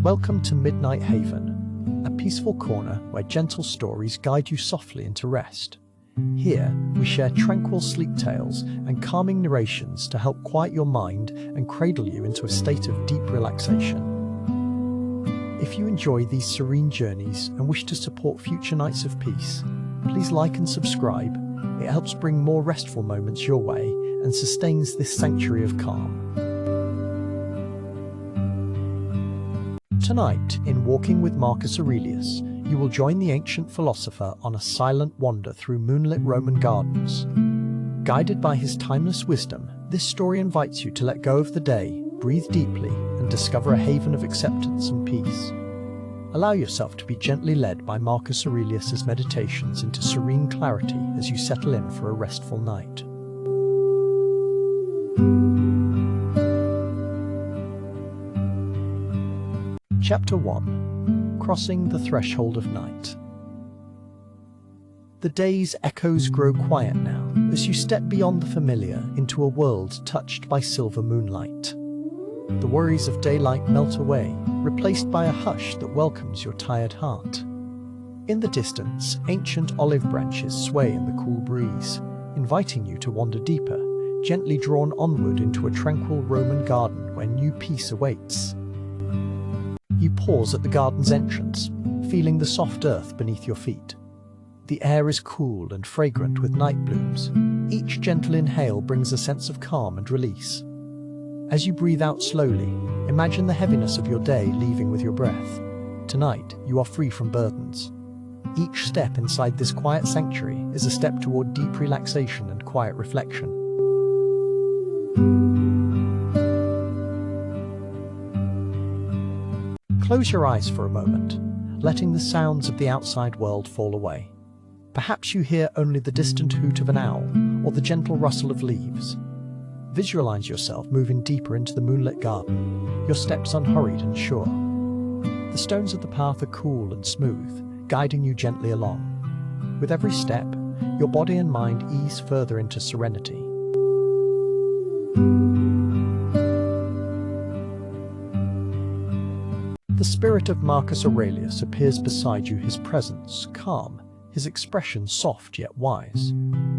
Welcome to Midnight Haven, a peaceful corner where gentle stories guide you softly into rest. Here, we share tranquil sleep tales and calming narrations to help quiet your mind and cradle you into a state of deep relaxation. If you enjoy these serene journeys and wish to support future nights of peace, please like and subscribe. It helps bring more restful moments your way and sustains this sanctuary of calm. Tonight, in Walking with Marcus Aurelius, you will join the ancient philosopher on a silent wander through moonlit Roman gardens. Guided by his timeless wisdom, this story invites you to let go of the day, breathe deeply, and discover a haven of acceptance and peace. Allow yourself to be gently led by Marcus Aurelius's meditations into serene clarity as you settle in for a restful night. Chapter 1. Crossing the Threshold of Night. The day's echoes grow quiet now as you step beyond the familiar into a world touched by silver moonlight. The worries of daylight melt away, replaced by a hush that welcomes your tired heart. In the distance, ancient olive branches sway in the cool breeze, inviting you to wander deeper, gently drawn onward into a tranquil Roman garden where new peace awaits. You pause at the garden's entrance, feeling the soft earth beneath your feet. The air is cool and fragrant with night blooms. Each gentle inhale brings a sense of calm and release. As you breathe out slowly, imagine the heaviness of your day leaving with your breath. Tonight, you are free from burdens. Each step inside this quiet sanctuary is a step toward deep relaxation and quiet reflection. Close your eyes for a moment, letting the sounds of the outside world fall away. Perhaps you hear only the distant hoot of an owl or the gentle rustle of leaves. Visualize yourself moving deeper into the moonlit garden, your steps unhurried and sure. The stones of the path are cool and smooth, guiding you gently along. With every step, your body and mind ease further into serenity. The spirit of Marcus Aurelius appears beside you, his presence calm, his expression soft yet wise.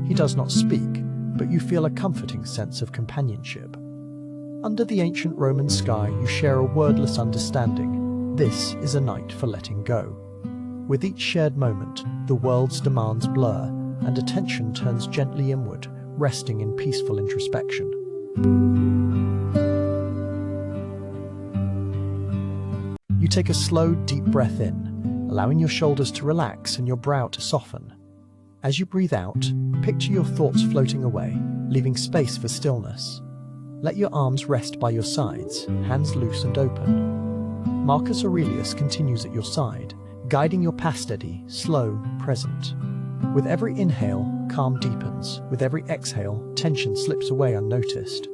He does not speak, but you feel a comforting sense of companionship. Under the ancient Roman sky, you share a wordless understanding. This is a night for letting go. With each shared moment, the world's demands blur, and attention turns gently inward, resting in peaceful introspection. You take a slow, deep breath in, allowing your shoulders to relax and your brow to soften. As you breathe out, picture your thoughts floating away, leaving space for stillness. Let your arms rest by your sides, hands loose and open. Marcus Aurelius continues at your side, guiding your path steady, slow, present. With every inhale, calm deepens. With every exhale, tension slips away unnoticed.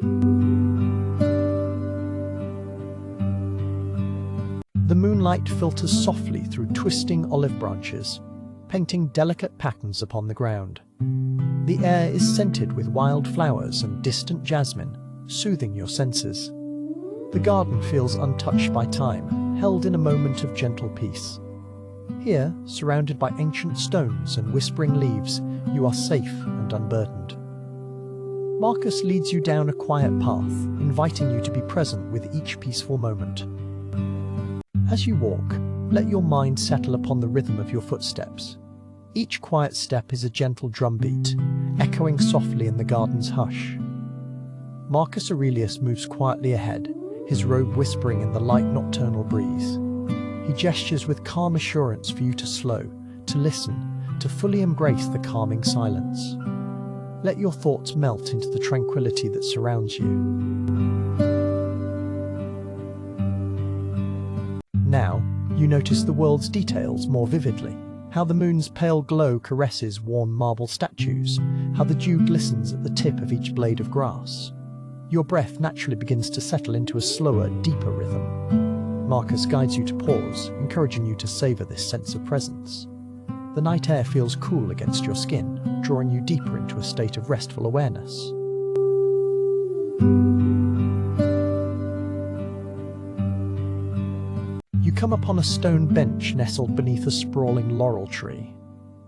The moonlight filters softly through twisting olive branches, painting delicate patterns upon the ground. The air is scented with wild flowers and distant jasmine, soothing your senses. The garden feels untouched by time, held in a moment of gentle peace. Here, surrounded by ancient stones and whispering leaves, you are safe and unburdened. Marcus leads you down a quiet path, inviting you to be present with each peaceful moment. As you walk, let your mind settle upon the rhythm of your footsteps. Each quiet step is a gentle drumbeat, echoing softly in the garden's hush. Marcus Aurelius moves quietly ahead, his robe whispering in the light nocturnal breeze. He gestures with calm assurance for you to slow, to listen, to fully embrace the calming silence. Let your thoughts melt into the tranquility that surrounds you. Now, you notice the world's details more vividly. How the moon's pale glow caresses worn marble statues, how the dew glistens at the tip of each blade of grass. Your breath naturally begins to settle into a slower, deeper rhythm. Marcus guides you to pause, encouraging you to savor this sense of presence. The night air feels cool against your skin, drawing you deeper into a state of restful awareness. You come upon a stone bench nestled beneath a sprawling laurel tree.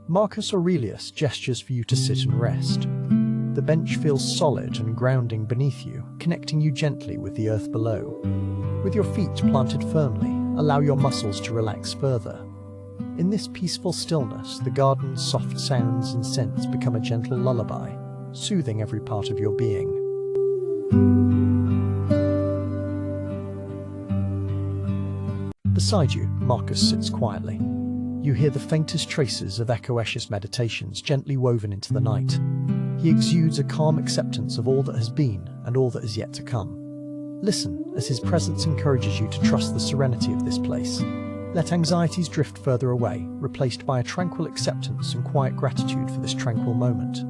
Marcus Aurelius gestures for you to sit and rest. The bench feels solid and grounding beneath you, connecting you gently with the earth below. With your feet planted firmly, allow your muscles to relax further. In this peaceful stillness, the garden's soft sounds and scents become a gentle lullaby, soothing every part of your being. Beside you, Marcus sits quietly. You hear the faintest traces of echoecious meditations gently woven into the night. He exudes a calm acceptance of all that has been and all that is yet to come. Listen as his presence encourages you to trust the serenity of this place. Let anxieties drift further away, replaced by a tranquil acceptance and quiet gratitude for this tranquil moment.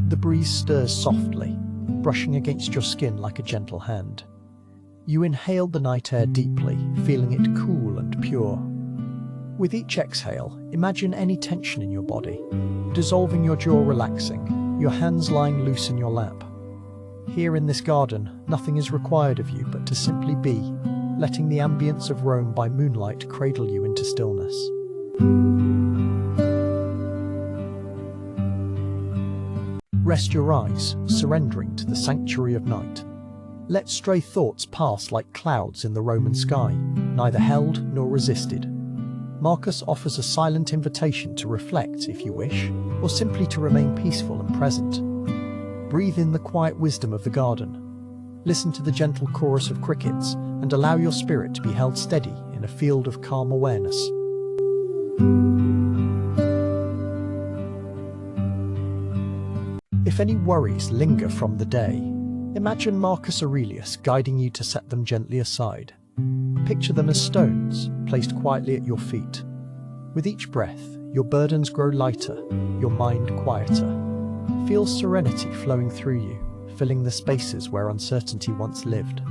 The breeze stirs softly, brushing against your skin like a gentle hand. You inhale the night air deeply, feeling it cool and pure. With each exhale, imagine any tension in your body, dissolving, your jaw relaxing, your hands lying loose in your lap. Here in this garden, nothing is required of you but to simply be, letting the ambience of Rome by moonlight cradle you into stillness. Rest your eyes, surrendering to the sanctuary of night. Let stray thoughts pass like clouds in the Roman sky, neither held nor resisted. Marcus offers a silent invitation to reflect if you wish, or simply to remain peaceful and present. Breathe in the quiet wisdom of the garden. Listen to the gentle chorus of crickets and allow your spirit to be held steady in a field of calm awareness. If any worries linger from the day, imagine Marcus Aurelius guiding you to set them gently aside. Picture them as stones placed quietly at your feet. With each breath, your burdens grow lighter, your mind quieter. Feel serenity flowing through you, filling the spaces where uncertainty once lived.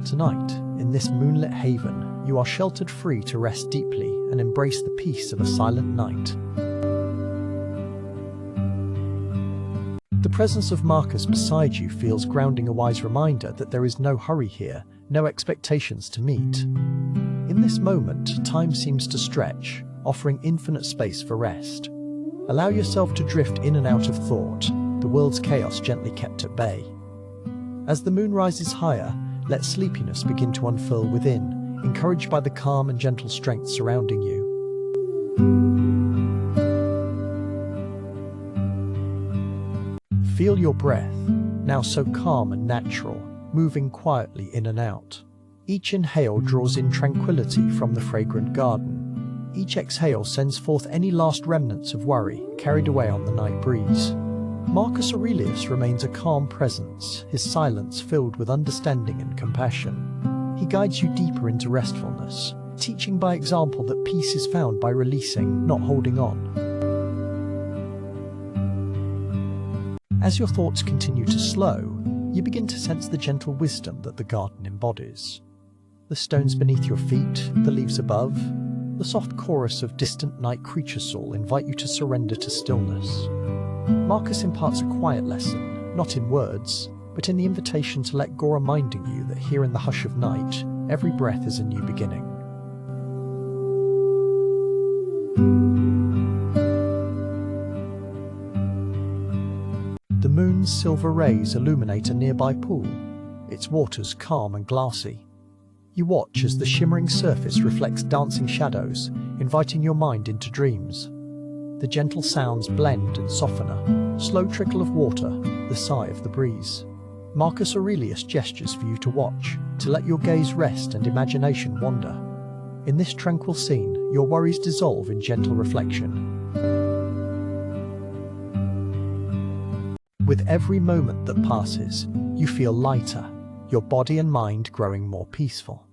Tonight, in this moonlit haven, you are sheltered free to rest deeply and embrace the peace of a silent night. The presence of Marcus beside you feels grounding, a wise reminder that there is no hurry here, no expectations to meet. In this moment, time seems to stretch, offering infinite space for rest. Allow yourself to drift in and out of thought, the world's chaos gently kept at bay. As the moon rises higher, let sleepiness begin to unfurl within, encouraged by the calm and gentle strength surrounding you. Feel your breath, now so calm and natural, moving quietly in and out. Each inhale draws in tranquility from the fragrant garden. Each exhale sends forth any last remnants of worry carried away on the night breeze. Marcus Aurelius remains a calm presence, his silence filled with understanding and compassion. He guides you deeper into restfulness, teaching by example that peace is found by releasing, not holding on. As your thoughts continue to slow, you begin to sense the gentle wisdom that the garden embodies. The stones beneath your feet, the leaves above, the soft chorus of distant night creature soul invite you to surrender to stillness. Marcus imparts a quiet lesson, not in words, but in the invitation to let go, reminding you that here in the hush of night, every breath is a new beginning. The moon's silver rays illuminate a nearby pool, its waters calm and glassy. You watch as the shimmering surface reflects dancing shadows, inviting your mind into dreams. The gentle sounds blend and soften, a slow trickle of water, the sigh of the breeze. Marcus Aurelius gestures for you to watch, to let your gaze rest and imagination wander. In this tranquil scene, your worries dissolve in gentle reflection. With every moment that passes, you feel lighter, your body and mind growing more peaceful.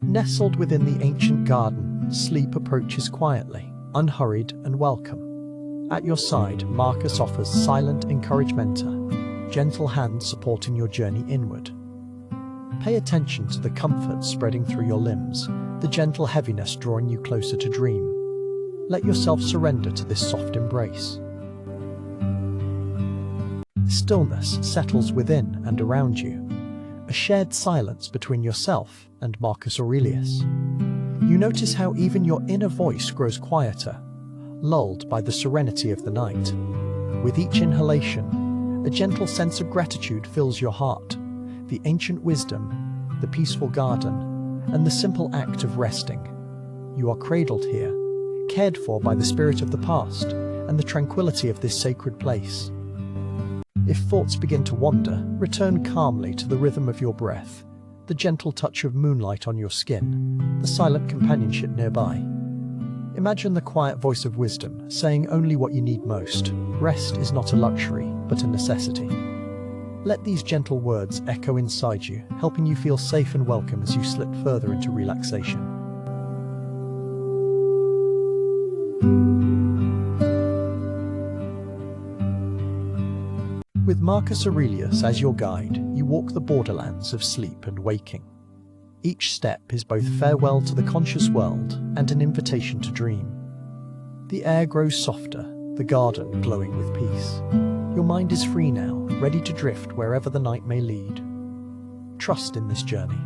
Nestled within the ancient garden, sleep approaches quietly, unhurried and welcome. At your side, Marcus offers silent encouragement, a gentle hand supporting your journey inward. Pay attention to the comfort spreading through your limbs, the gentle heaviness drawing you closer to dream. Let yourself surrender to this soft embrace. Stillness settles within and around you, a shared silence between yourself and Marcus Aurelius. You notice how even your inner voice grows quieter, lulled by the serenity of the night. With each inhalation, a gentle sense of gratitude fills your heart, the ancient wisdom, the peaceful garden, and the simple act of resting. You are cradled here, cared for by the spirit of the past and the tranquility of this sacred place. If thoughts begin to wander, return calmly to the rhythm of your breath, the gentle touch of moonlight on your skin, the silent companionship nearby. Imagine the quiet voice of wisdom, saying only what you need most. Rest is not a luxury, but a necessity. Let these gentle words echo inside you, helping you feel safe and welcome as you slip further into relaxation. With Marcus Aurelius as your guide, you walk the borderlands of sleep and waking. Each step is both farewell to the conscious world and an invitation to dream. The air grows softer, the garden glowing with peace. Your mind is free now, ready to drift wherever the night may lead. Trust in this journey.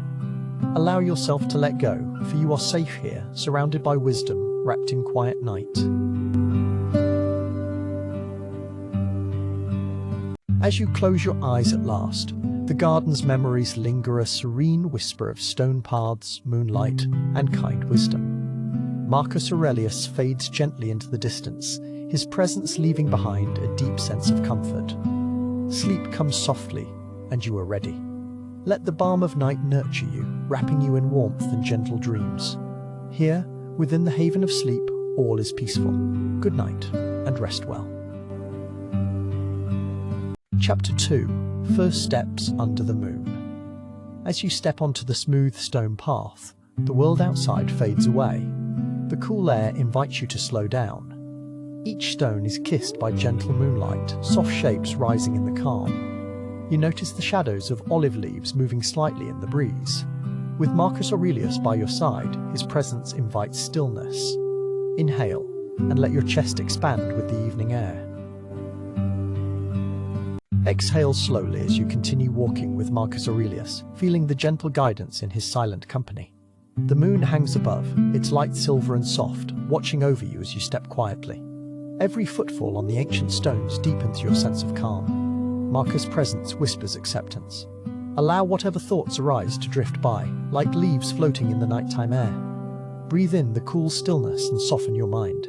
Allow yourself to let go, for you are safe here, surrounded by wisdom, wrapped in quiet night. As you close your eyes at last, the garden's memories linger, a serene whisper of stone paths, moonlight, and kind wisdom. Marcus Aurelius fades gently into the distance, his presence leaving behind a deep sense of comfort. Sleep comes softly, and you are ready. Let the balm of night nurture you, wrapping you in warmth and gentle dreams. Here, within the haven of sleep, all is peaceful. Good night, and rest well. Chapter 2. First Steps Under the Moon. As you step onto the smooth stone path, the world outside fades away. The cool air invites you to slow down. Each stone is kissed by gentle moonlight, soft shapes rising in the calm. You notice the shadows of olive leaves moving slightly in the breeze. With Marcus Aurelius by your side, his presence invites stillness. Inhale, and let your chest expand with the evening air. Exhale slowly as you continue walking with Marcus Aurelius, feeling the gentle guidance in his silent company. The moon hangs above, its light silver and soft, watching over you as you step quietly. Every footfall on the ancient stones deepens your sense of calm. Marcus' presence whispers acceptance. Allow whatever thoughts arise to drift by, like leaves floating in the nighttime air. Breathe in the cool stillness and soften your mind.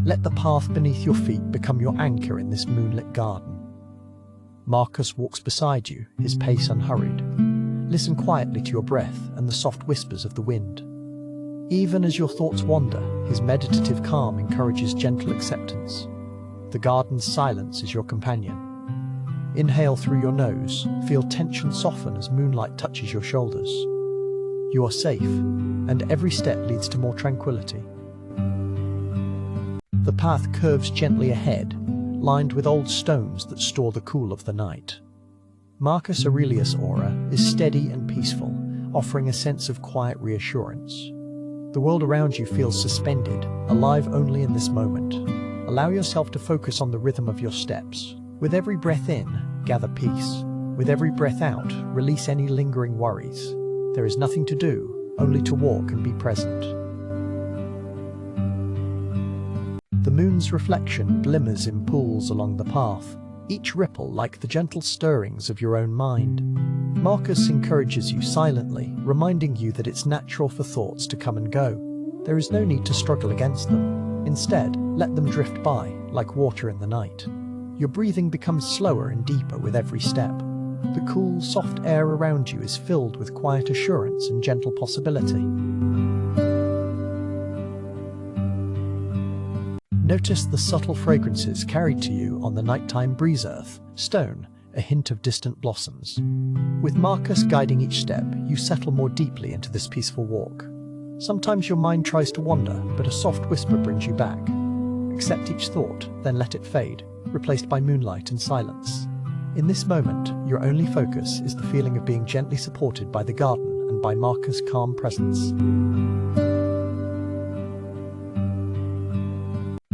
Let the path beneath your feet become your anchor in this moonlit garden. Marcus walks beside you, his pace unhurried. Listen quietly to your breath and the soft whispers of the wind. Even as your thoughts wander, his meditative calm encourages gentle acceptance. The garden's silence is your companion. Inhale through your nose, feel tension soften as moonlight touches your shoulders. You are safe, and every step leads to more tranquility. The path curves gently ahead, lined with old stones that store the cool of the night. Marcus Aurelius' aura is steady and peaceful, offering a sense of quiet reassurance. The world around you feels suspended, alive only in this moment. Allow yourself to focus on the rhythm of your steps. With every breath in, gather peace. With every breath out, release any lingering worries. There is nothing to do, only to walk and be present. The moon's reflection glimmers in pools along the path, each ripple like the gentle stirrings of your own mind. Marcus encourages you silently, reminding you that it's natural for thoughts to come and go. There is no need to struggle against them. Instead, let them drift by, like water in the night. Your breathing becomes slower and deeper with every step. The cool, soft air around you is filled with quiet assurance and gentle possibility. Notice the subtle fragrances carried to you on the nighttime breeze, earth, stone, a hint of distant blossoms. With Marcus guiding each step, you settle more deeply into this peaceful walk. Sometimes your mind tries to wander, but a soft whisper brings you back. Accept each thought, then let it fade, replaced by moonlight and silence. In this moment, your only focus is the feeling of being gently supported by the garden and by Marcus' calm presence.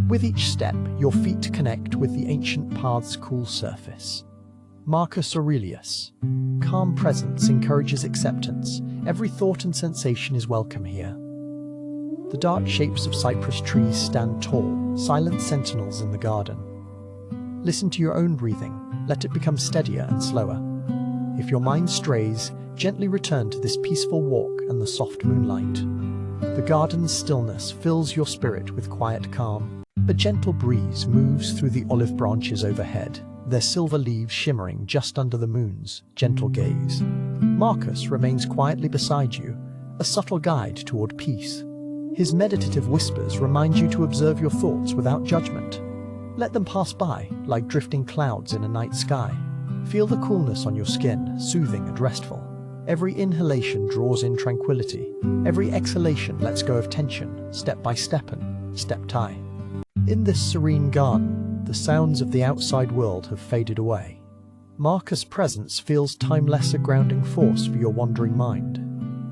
With each step, your feet connect with the ancient path's cool surface. Marcus Aurelius. Calm presence encourages acceptance. Every thought and sensation is welcome here. The dark shapes of cypress trees stand tall, silent sentinels in the garden. Listen to your own breathing. Let it become steadier and slower. If your mind strays, gently return to this peaceful walk and the soft moonlight. The garden's stillness fills your spirit with quiet calm. A gentle breeze moves through the olive branches overhead, their silver leaves shimmering just under the moon's gentle gaze. Marcus remains quietly beside you, a subtle guide toward peace. His meditative whispers remind you to observe your thoughts without judgment. Let them pass by, like drifting clouds in a night sky. Feel the coolness on your skin, soothing and restful. Every inhalation draws in tranquility. Every exhalation lets go of tension, step by step and step tie. In this serene garden, the sounds of the outside world have faded away. Marcus' presence feels timeless, a grounding force for your wandering mind.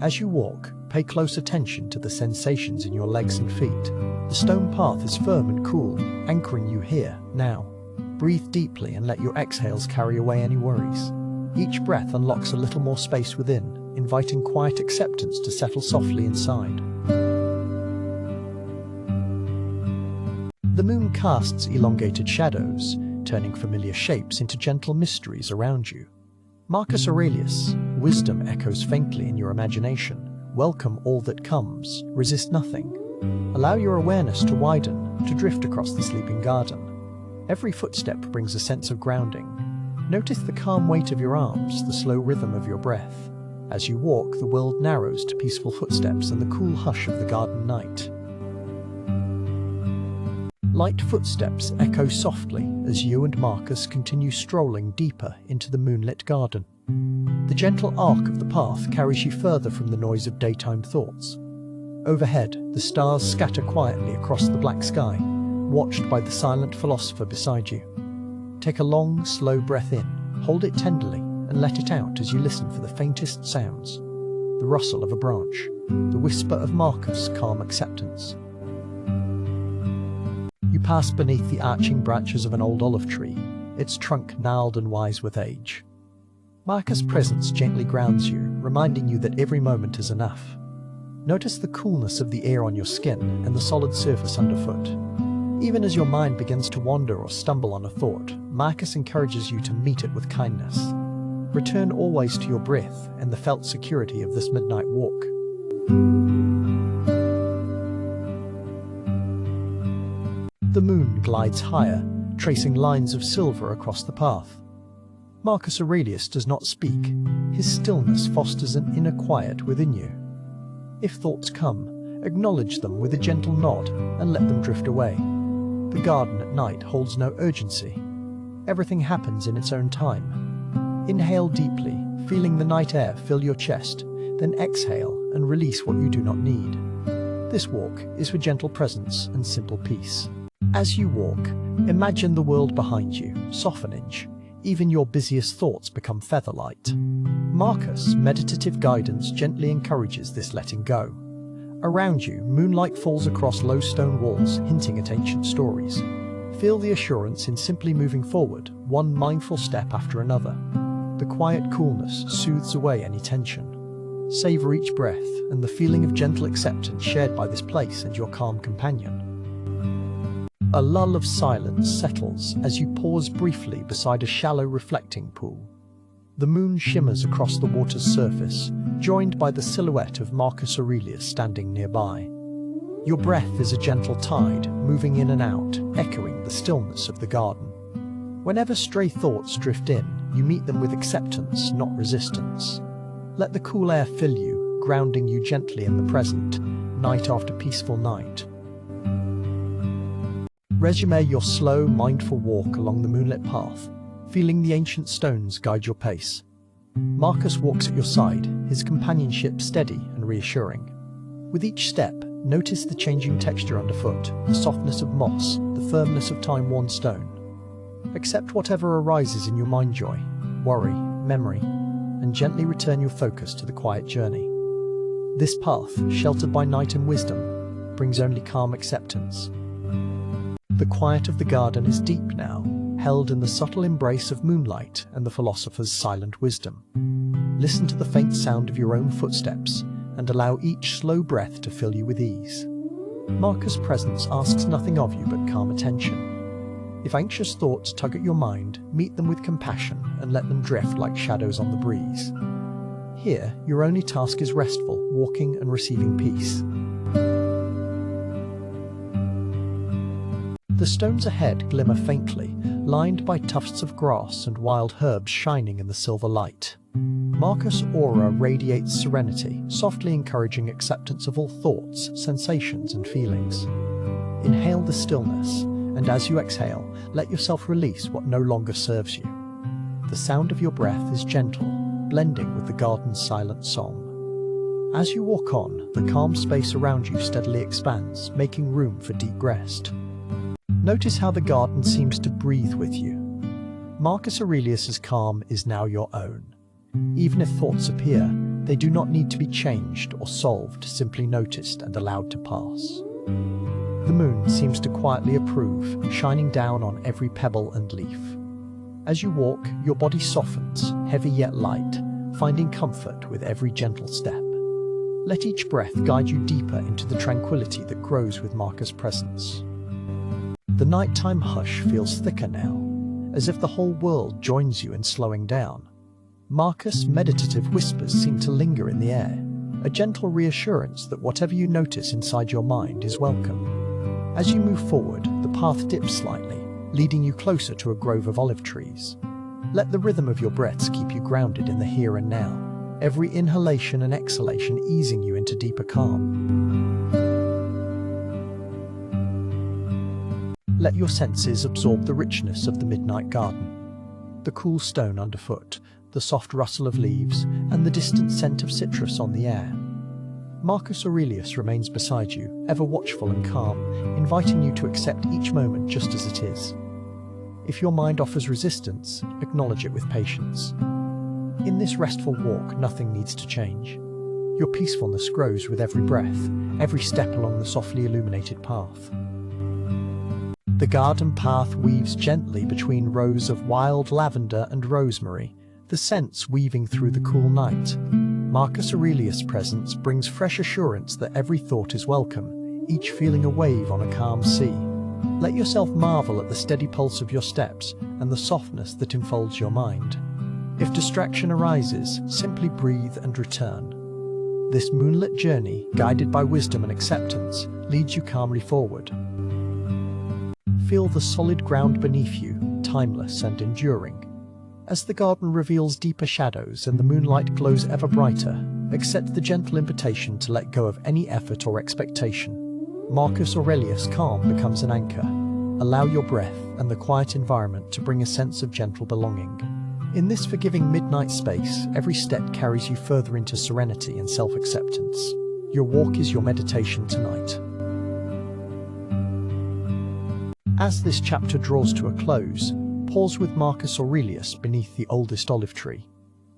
As you walk, pay close attention to the sensations in your legs and feet. The stone path is firm and cool, anchoring you here, now. Breathe deeply and let your exhales carry away any worries. Each breath unlocks a little more space within, inviting quiet acceptance to settle softly inside. The moon casts elongated shadows, turning familiar shapes into gentle mysteries around you. Marcus Aurelius, wisdom echoes faintly in your imagination. Welcome all that comes, resist nothing. Allow your awareness to widen, to drift across the sleeping garden. Every footstep brings a sense of grounding. Notice the calm weight of your arms, the slow rhythm of your breath. As you walk, the world narrows to peaceful footsteps and the cool hush of the garden night. Light footsteps echo softly as you and Marcus continue strolling deeper into the moonlit garden. The gentle arc of the path carries you further from the noise of daytime thoughts. Overhead, the stars scatter quietly across the black sky, watched by the silent philosopher beside you. Take a long, slow breath in, hold it tenderly, and let it out as you listen for the faintest sounds. The rustle of a branch, the whisper of Marcus' calm acceptance. You pass beneath the arching branches of an old olive tree, its trunk gnarled and wise with age. Marcus' presence gently grounds you, reminding you that every moment is enough. Notice the coolness of the air on your skin and the solid surface underfoot. Even as your mind begins to wander or stumble on a thought, Marcus encourages you to meet it with kindness. Return always to your breath and the felt security of this midnight walk. The moon glides higher, tracing lines of silver across the path. Marcus Aurelius does not speak. His stillness fosters an inner quiet within you. If thoughts come, acknowledge them with a gentle nod and let them drift away. The garden at night holds no urgency. Everything happens in its own time. Inhale deeply, feeling the night air fill your chest, then exhale and release what you do not need. This walk is for gentle presence and simple peace. As you walk, imagine the world behind you, softening. Even your busiest thoughts become featherlight. Marcus' meditative guidance gently encourages this letting go. Around you, moonlight falls across low stone walls, hinting at ancient stories. Feel the assurance in simply moving forward, one mindful step after another. The quiet coolness soothes away any tension. Savor each breath and the feeling of gentle acceptance shared by this place and your calm companion. A lull of silence settles as you pause briefly beside a shallow reflecting pool. The moon shimmers across the water's surface, joined by the silhouette of Marcus Aurelius standing nearby. Your breath is a gentle tide, moving in and out, echoing the stillness of the garden. Whenever stray thoughts drift in, you meet them with acceptance, not resistance. Let the cool air fill you, grounding you gently in the present, night after peaceful night. Resume your slow, mindful walk along the moonlit path, feeling the ancient stones guide your pace. Marcus walks at your side, his companionship steady and reassuring. With each step, notice the changing texture underfoot, the softness of moss, the firmness of time-worn stone. Accept whatever arises in your mind, joy, worry, memory, and gently return your focus to the quiet journey. This path, sheltered by night and wisdom, brings only calm acceptance. The quiet of the garden is deep now, held in the subtle embrace of moonlight and the philosopher's silent wisdom. Listen to the faint sound of your own footsteps and allow each slow breath to fill you with ease. Marcus' presence asks nothing of you but calm attention. If anxious thoughts tug at your mind, meet them with compassion and let them drift like shadows on the breeze. Here, your only task is restful, walking and receiving peace. The stones ahead glimmer faintly, lined by tufts of grass and wild herbs shining in the silver light. Marcus' aura radiates serenity, softly encouraging acceptance of all thoughts, sensations, and feelings. Inhale the stillness, and as you exhale, let yourself release what no longer serves you. The sound of your breath is gentle, blending with the garden's silent song. As you walk on, the calm space around you steadily expands, making room for deep rest. Notice how the garden seems to breathe with you. Marcus Aurelius's calm is now your own. Even if thoughts appear, they do not need to be changed or solved, simply noticed and allowed to pass. The moon seems to quietly approve, shining down on every pebble and leaf. As you walk, your body softens, heavy yet light, finding comfort with every gentle step. Let each breath guide you deeper into the tranquility that grows with Marcus' presence. The nighttime hush feels thicker now, as if the whole world joins you in slowing down. Marcus' meditative whispers seem to linger in the air, a gentle reassurance that whatever you notice inside your mind is welcome. As you move forward, the path dips slightly, leading you closer to a grove of olive trees. Let the rhythm of your breaths keep you grounded in the here and now, every inhalation and exhalation easing you into deeper calm. Let your senses absorb the richness of the midnight garden. The cool stone underfoot, the soft rustle of leaves, and the distant scent of citrus on the air. Marcus Aurelius remains beside you, ever watchful and calm, inviting you to accept each moment just as it is. If your mind offers resistance, acknowledge it with patience. In this restful walk, nothing needs to change. Your peacefulness grows with every breath, every step along the softly illuminated path. The garden path weaves gently between rows of wild lavender and rosemary, the scents weaving through the cool night. Marcus Aurelius' presence brings fresh assurance that every thought is welcome, each feeling a wave on a calm sea. Let yourself marvel at the steady pulse of your steps and the softness that enfolds your mind. If distraction arises, simply breathe and return. This moonlit journey, guided by wisdom and acceptance, leads you calmly forward. Feel the solid ground beneath you, timeless and enduring. As the garden reveals deeper shadows and the moonlight glows ever brighter, accept the gentle invitation to let go of any effort or expectation. Marcus Aurelius' calm becomes an anchor. Allow your breath and the quiet environment to bring a sense of gentle belonging. In this forgiving midnight space, every step carries you further into serenity and self-acceptance. Your walk is your meditation tonight. As this chapter draws to a close, pause with Marcus Aurelius beneath the oldest olive tree.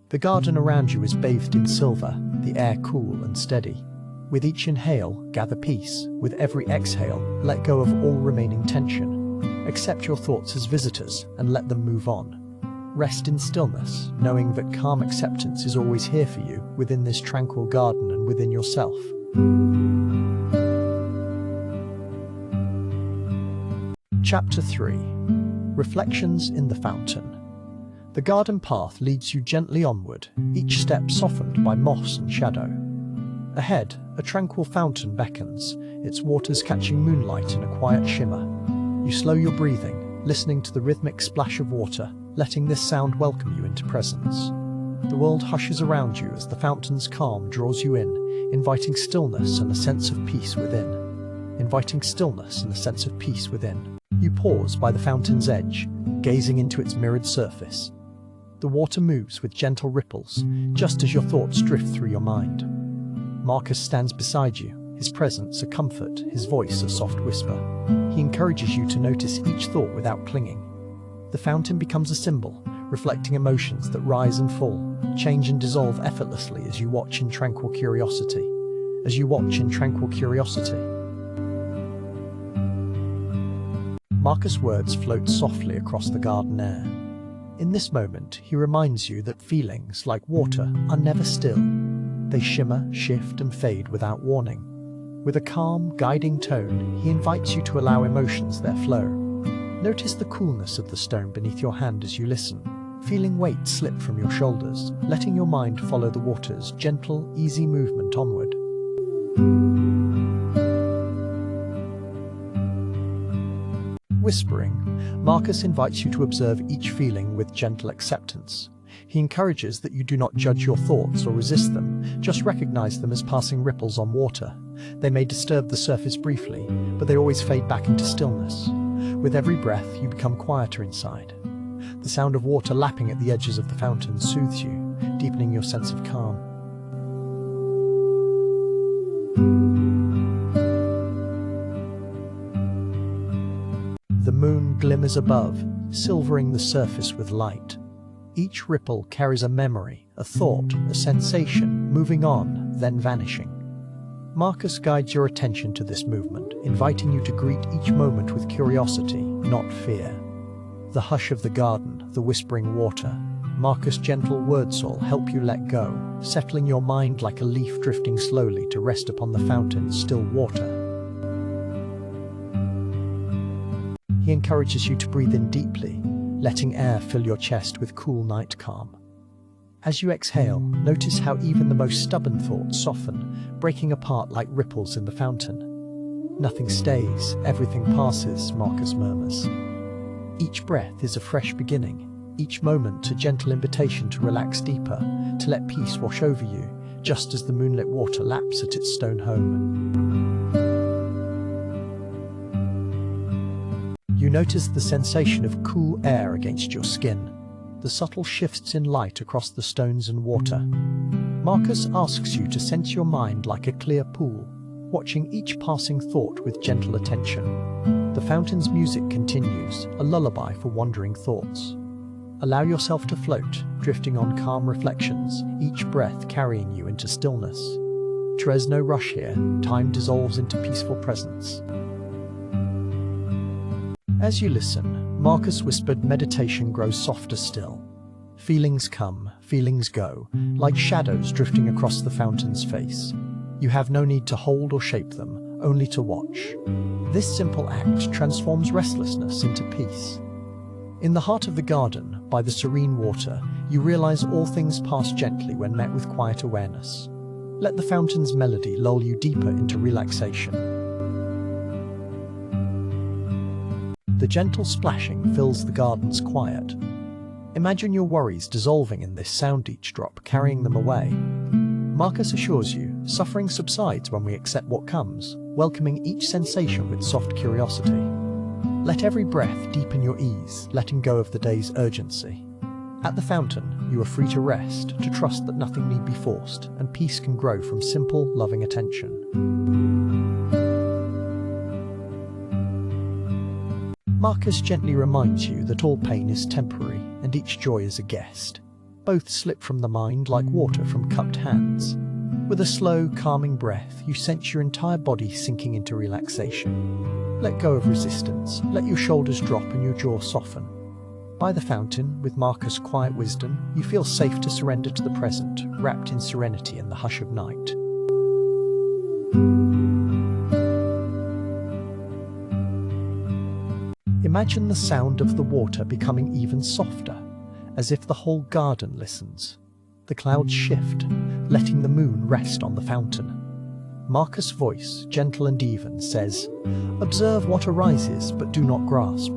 The garden around you is bathed in silver, the air cool and steady. With each inhale, gather peace. With every exhale, let go of all remaining tension. Accept your thoughts as visitors and let them move on. Rest in stillness, knowing that calm acceptance is always here for you within this tranquil garden and within yourself. Chapter 3. Reflections in the Fountain. The garden path leads you gently onward, each step softened by moss and shadow. Ahead, a tranquil fountain beckons, its waters catching moonlight in a quiet shimmer. You slow your breathing, listening to the rhythmic splash of water, letting this sound welcome you into presence. The world hushes around you as the fountain's calm draws you in, inviting stillness and a sense of peace within. You pause by the fountain's edge, gazing into its mirrored surface. The water moves with gentle ripples, just as your thoughts drift through your mind. Marcus stands beside you, his presence a comfort, his voice a soft whisper. He encourages you to notice each thought without clinging. The fountain becomes a symbol, reflecting emotions that rise and fall, change and dissolve effortlessly as you watch in tranquil curiosity. Marcus' words float softly across the garden air. In this moment, he reminds you that feelings, like water, are never still. They shimmer, shift, and fade without warning. With a calm, guiding tone, he invites you to allow emotions their flow. Notice the coolness of the stone beneath your hand as you listen, feeling weight slip from your shoulders, letting your mind follow the water's gentle, easy movement onward. Whispering, Marcus invites you to observe each feeling with gentle acceptance. He encourages that you do not judge your thoughts or resist them, just recognize them as passing ripples on water. They may disturb the surface briefly, but they always fade back into stillness. With every breath, you become quieter inside. The sound of water lapping at the edges of the fountain soothes you, deepening your sense of calm. The moon glimmers above, silvering the surface with light. Each ripple carries a memory, a thought, a sensation, moving on, then vanishing. Marcus guides your attention to this movement, inviting you to greet each moment with curiosity, not fear. The hush of the garden, the whispering water, Marcus' gentle wordsol help you let go, settling your mind like a leaf drifting slowly to rest upon the fountain's still water. He encourages you to breathe in deeply, letting air fill your chest with cool night calm. As you exhale, notice how even the most stubborn thoughts soften, breaking apart like ripples in the fountain. Nothing stays, everything passes, Marcus murmurs. Each breath is a fresh beginning, each moment a gentle invitation to relax deeper, to let peace wash over you, just as the moonlit water laps at its stone home. You notice the sensation of cool air against your skin, the subtle shifts in light across the stones and water. Marcus asks you to sense your mind like a clear pool, watching each passing thought with gentle attention. The fountain's music continues, a lullaby for wandering thoughts. Allow yourself to float, drifting on calm reflections, each breath carrying you into stillness. There's no rush here, time dissolves into peaceful presence. As you listen, Marcus whispered, meditation grows softer still. Feelings come, feelings go, like shadows drifting across the fountain's face. You have no need to hold or shape them, only to watch. This simple act transforms restlessness into peace. In the heart of the garden, by the serene water, you realize all things pass gently when met with quiet awareness. Let the fountain's melody lull you deeper into relaxation. The gentle splashing fills the garden's quiet. Imagine your worries dissolving in this sound, each drop carrying them away. Marcus assures you, suffering subsides when we accept what comes, welcoming each sensation with soft curiosity. Let every breath deepen your ease, letting go of the day's urgency. At the fountain, you are free to rest, to trust that nothing need be forced, and peace can grow from simple, loving attention. Marcus gently reminds you that all pain is temporary and each joy is a guest. Both slip from the mind like water from cupped hands. With a slow, calming breath, you sense your entire body sinking into relaxation. Let go of resistance, let your shoulders drop and your jaw soften. By the fountain, with Marcus' quiet wisdom, you feel safe to surrender to the present, wrapped in serenity and the hush of night. Imagine the sound of the water becoming even softer, as if the whole garden listens. The clouds shift, letting the moon rest on the fountain. Marcus' voice, gentle and even, says, "Observe what arises, but do not grasp.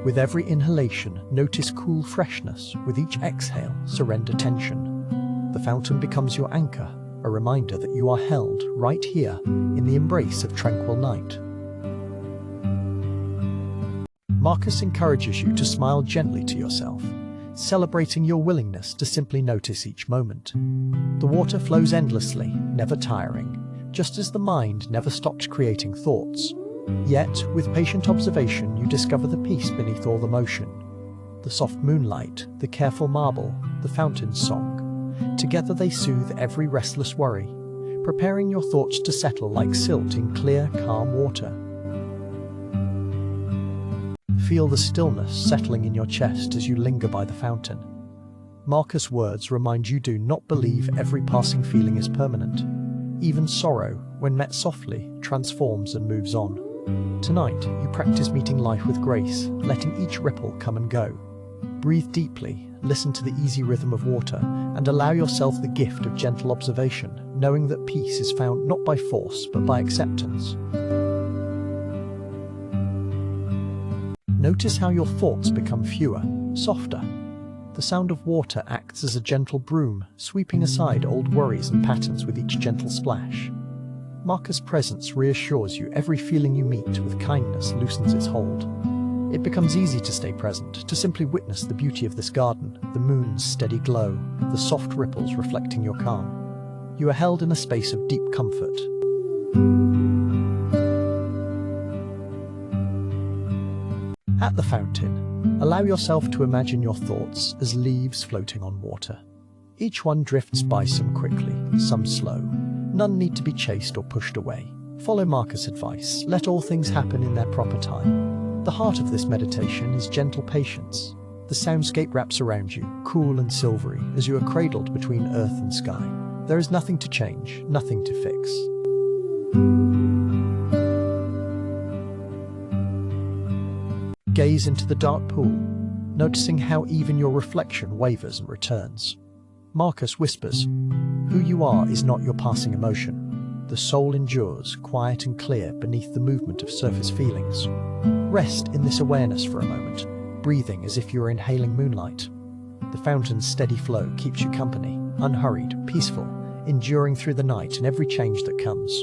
With every inhalation, notice cool freshness. With each exhale, surrender tension." The fountain becomes your anchor, a reminder that you are held right here in the embrace of tranquil night. Marcus encourages you to smile gently to yourself, celebrating your willingness to simply notice each moment. The water flows endlessly, never tiring, just as the mind never stops creating thoughts. Yet, with patient observation, you discover the peace beneath all the motion. The soft moonlight, the careful marble, the fountain's song. Together they soothe every restless worry, preparing your thoughts to settle like silt in clear, calm water. Feel the stillness settling in your chest as you linger by the fountain. Marcus' words remind you do not believe every passing feeling is permanent. Even sorrow, when met softly, transforms and moves on. Tonight, you practice meeting life with grace, letting each ripple come and go. Breathe deeply, listen to the easy rhythm of water, and allow yourself the gift of gentle observation, knowing that peace is found not by force, but by acceptance. Notice how your thoughts become fewer, softer. The sound of water acts as a gentle broom, sweeping aside old worries and patterns with each gentle splash. Marcus' presence reassures you every feeling you meet with kindness loosens its hold. It becomes easy to stay present, to simply witness the beauty of this garden, the moon's steady glow, the soft ripples reflecting your calm. You are held in a space of deep comfort. At the fountain, allow yourself to imagine your thoughts as leaves floating on water. Each one drifts by, some quickly, some slow. None need to be chased or pushed away. Follow Marcus' advice, let all things happen in their proper time. The heart of this meditation is gentle patience. The soundscape wraps around you, cool and silvery, as you are cradled between earth and sky. There is nothing to change, nothing to fix. Gaze into the dark pool, noticing how even your reflection wavers and returns. Marcus whispers, "Who you are is not your passing emotion. The soul endures, quiet and clear, beneath the movement of surface feelings." Rest in this awareness for a moment, breathing as if you are inhaling moonlight. The fountain's steady flow keeps you company, unhurried, peaceful, enduring through the night and every change that comes.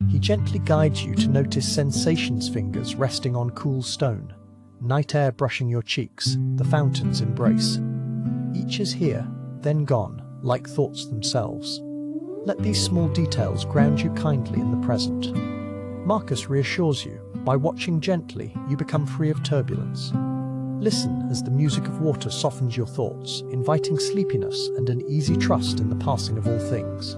He gently guides you to notice sensations, fingers resting on cool stone, night air brushing your cheeks, the fountain's embrace. Each is here, then gone, like thoughts themselves. Let these small details ground you kindly in the present. Marcus reassures you, by watching gently, you become free of turbulence. Listen as the music of water softens your thoughts, inviting sleepiness and an easy trust in the passing of all things.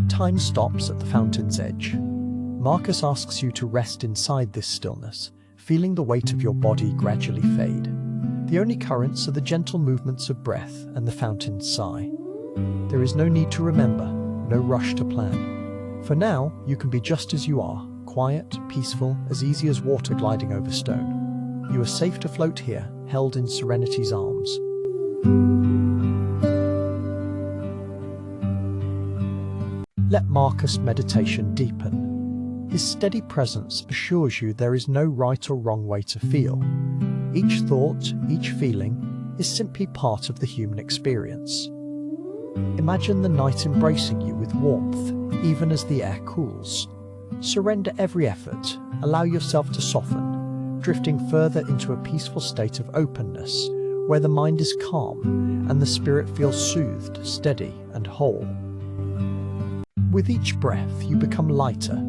Time stops at the fountain's edge. Marcus asks you to rest inside this stillness, feeling the weight of your body gradually fade. The only currents are the gentle movements of breath and the fountain's sigh. There is no need to remember, no rush to plan. For now, you can be just as you are, quiet, peaceful, as easy as water gliding over stone. You are safe to float here, held in Serenity's arms. Let Marcus' meditation deepen. His steady presence assures you there is no right or wrong way to feel. Each thought, each feeling, is simply part of the human experience. Imagine the night embracing you with warmth, even as the air cools. Surrender every effort, allow yourself to soften, drifting further into a peaceful state of openness, where the mind is calm and the spirit feels soothed, steady, and whole. With each breath, you become lighter,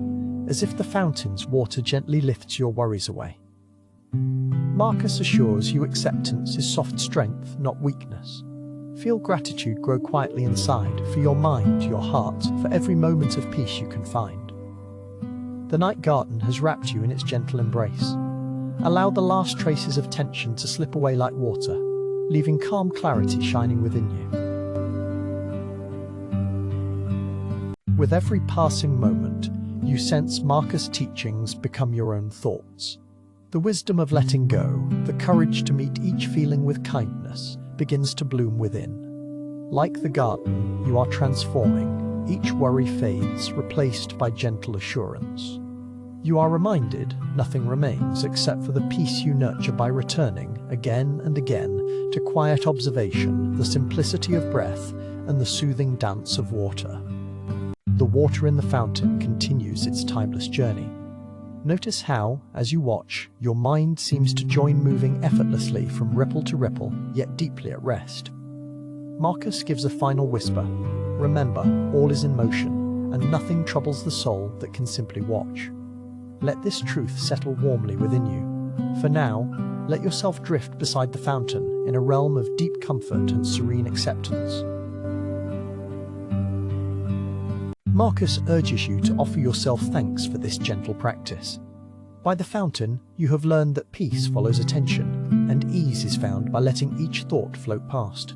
as if the fountain's water gently lifts your worries away. Marcus assures you acceptance is soft strength, not weakness. Feel gratitude grow quietly inside, for your mind, your heart, for every moment of peace you can find. The night garden has wrapped you in its gentle embrace. Allow the last traces of tension to slip away like water, leaving calm clarity shining within you. With every passing moment, you sense Marcus' teachings become your own thoughts. The wisdom of letting go, the courage to meet each feeling with kindness, begins to bloom within. Like the garden, you are transforming. Each worry fades, replaced by gentle assurance. You are reminded nothing remains except for the peace you nurture by returning, again and again, to quiet observation, the simplicity of breath, and the soothing dance of water. The water in the fountain continues its timeless journey. Notice how, as you watch, your mind seems to join, moving effortlessly from ripple to ripple, yet deeply at rest. Marcus gives a final whisper. Remember, all is in motion, and nothing troubles the soul that can simply watch. Let this truth settle warmly within you. For now, let yourself drift beside the fountain in a realm of deep comfort and serene acceptance. Marcus urges you to offer yourself thanks for this gentle practice. By the fountain, you have learned that peace follows attention, and ease is found by letting each thought float past.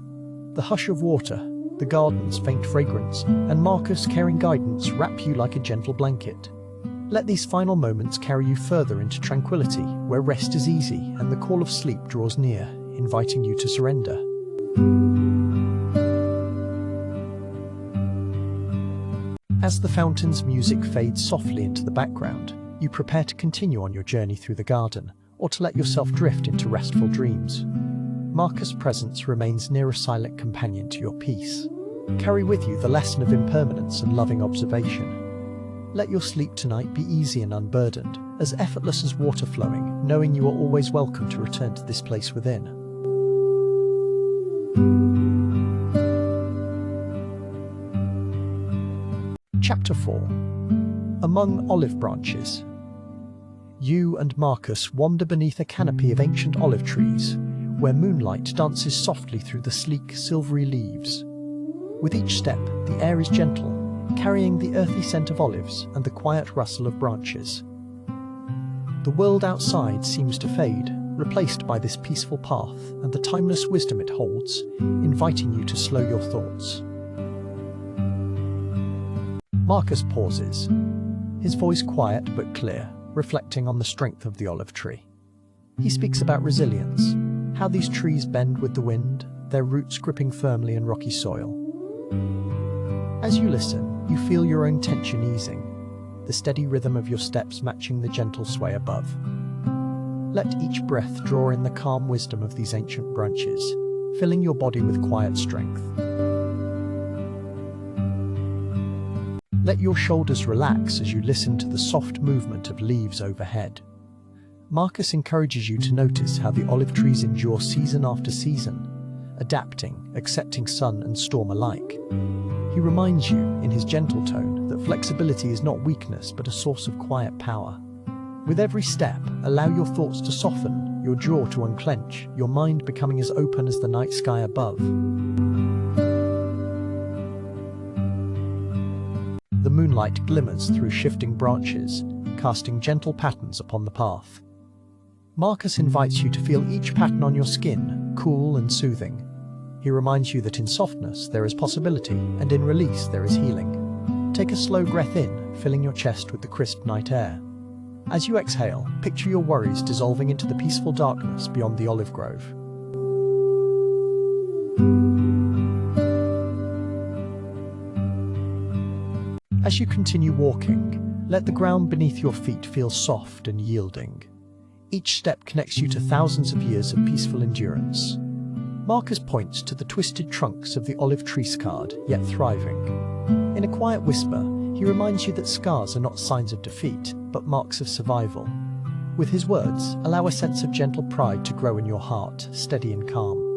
The hush of water, the garden's faint fragrance, and Marcus' caring guidance wrap you like a gentle blanket. Let these final moments carry you further into tranquility, where rest is easy and the call of sleep draws near, inviting you to surrender. As the fountain's music fades softly into the background, you prepare to continue on your journey through the garden, or to let yourself drift into restful dreams. Marcus' presence remains near a silent companion to your peace. Carry with you the lesson of impermanence and loving observation. Let your sleep tonight be easy and unburdened, as effortless as water flowing, knowing you are always welcome to return to this place within. Chapter 4. Among Olive Branches. You and Marcus wander beneath a canopy of ancient olive trees, where moonlight dances softly through the sleek, silvery leaves. With each step, the air is gentle, carrying the earthy scent of olives and the quiet rustle of branches. The world outside seems to fade, replaced by this peaceful path and the timeless wisdom it holds, inviting you to slow your thoughts. Marcus pauses, his voice quiet but clear, reflecting on the strength of the olive tree. He speaks about resilience, how these trees bend with the wind, their roots gripping firmly in rocky soil. As you listen, you feel your own tension easing, the steady rhythm of your steps matching the gentle sway above. Let each breath draw in the calm wisdom of these ancient branches, filling your body with quiet strength. Let your shoulders relax as you listen to the soft movement of leaves overhead. Marcus encourages you to notice how the olive trees endure season after season, adapting, accepting sun and storm alike. He reminds you, in his gentle tone, that flexibility is not weakness but a source of quiet power. With every step, allow your thoughts to soften, your jaw to unclench, your mind becoming as open as the night sky above. The moonlight glimmers through shifting branches, casting gentle patterns upon the path. Marcus invites you to feel each pattern on your skin, cool and soothing. He reminds you that in softness there is possibility, and in release there is healing. Take a slow breath in, filling your chest with the crisp night air. As you exhale, picture your worries dissolving into the peaceful darkness beyond the olive grove. As you continue walking, let the ground beneath your feet feel soft and yielding. Each step connects you to thousands of years of peaceful endurance. Marcus points to the twisted trunks of the olive tree scarred, yet thriving. In a quiet whisper, he reminds you that scars are not signs of defeat, but marks of survival. With his words, allow a sense of gentle pride to grow in your heart, steady and calm.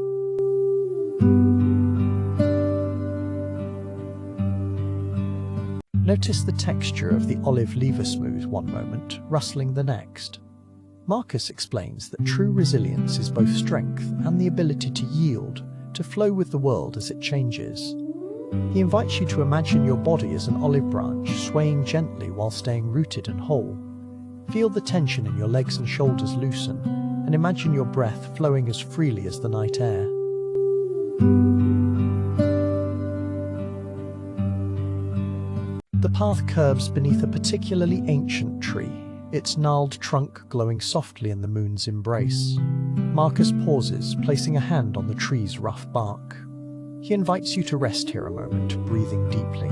Notice the texture of the olive lever smooth one moment, rustling the next. Marcus explains that true resilience is both strength and the ability to yield, to flow with the world as it changes. He invites you to imagine your body as an olive branch, swaying gently while staying rooted and whole. Feel the tension in your legs and shoulders loosen, and imagine your breath flowing as freely as the night air. The path curves beneath a particularly ancient tree, its gnarled trunk glowing softly in the moon's embrace. Marcus pauses, placing a hand on the tree's rough bark. He invites you to rest here a moment, breathing deeply.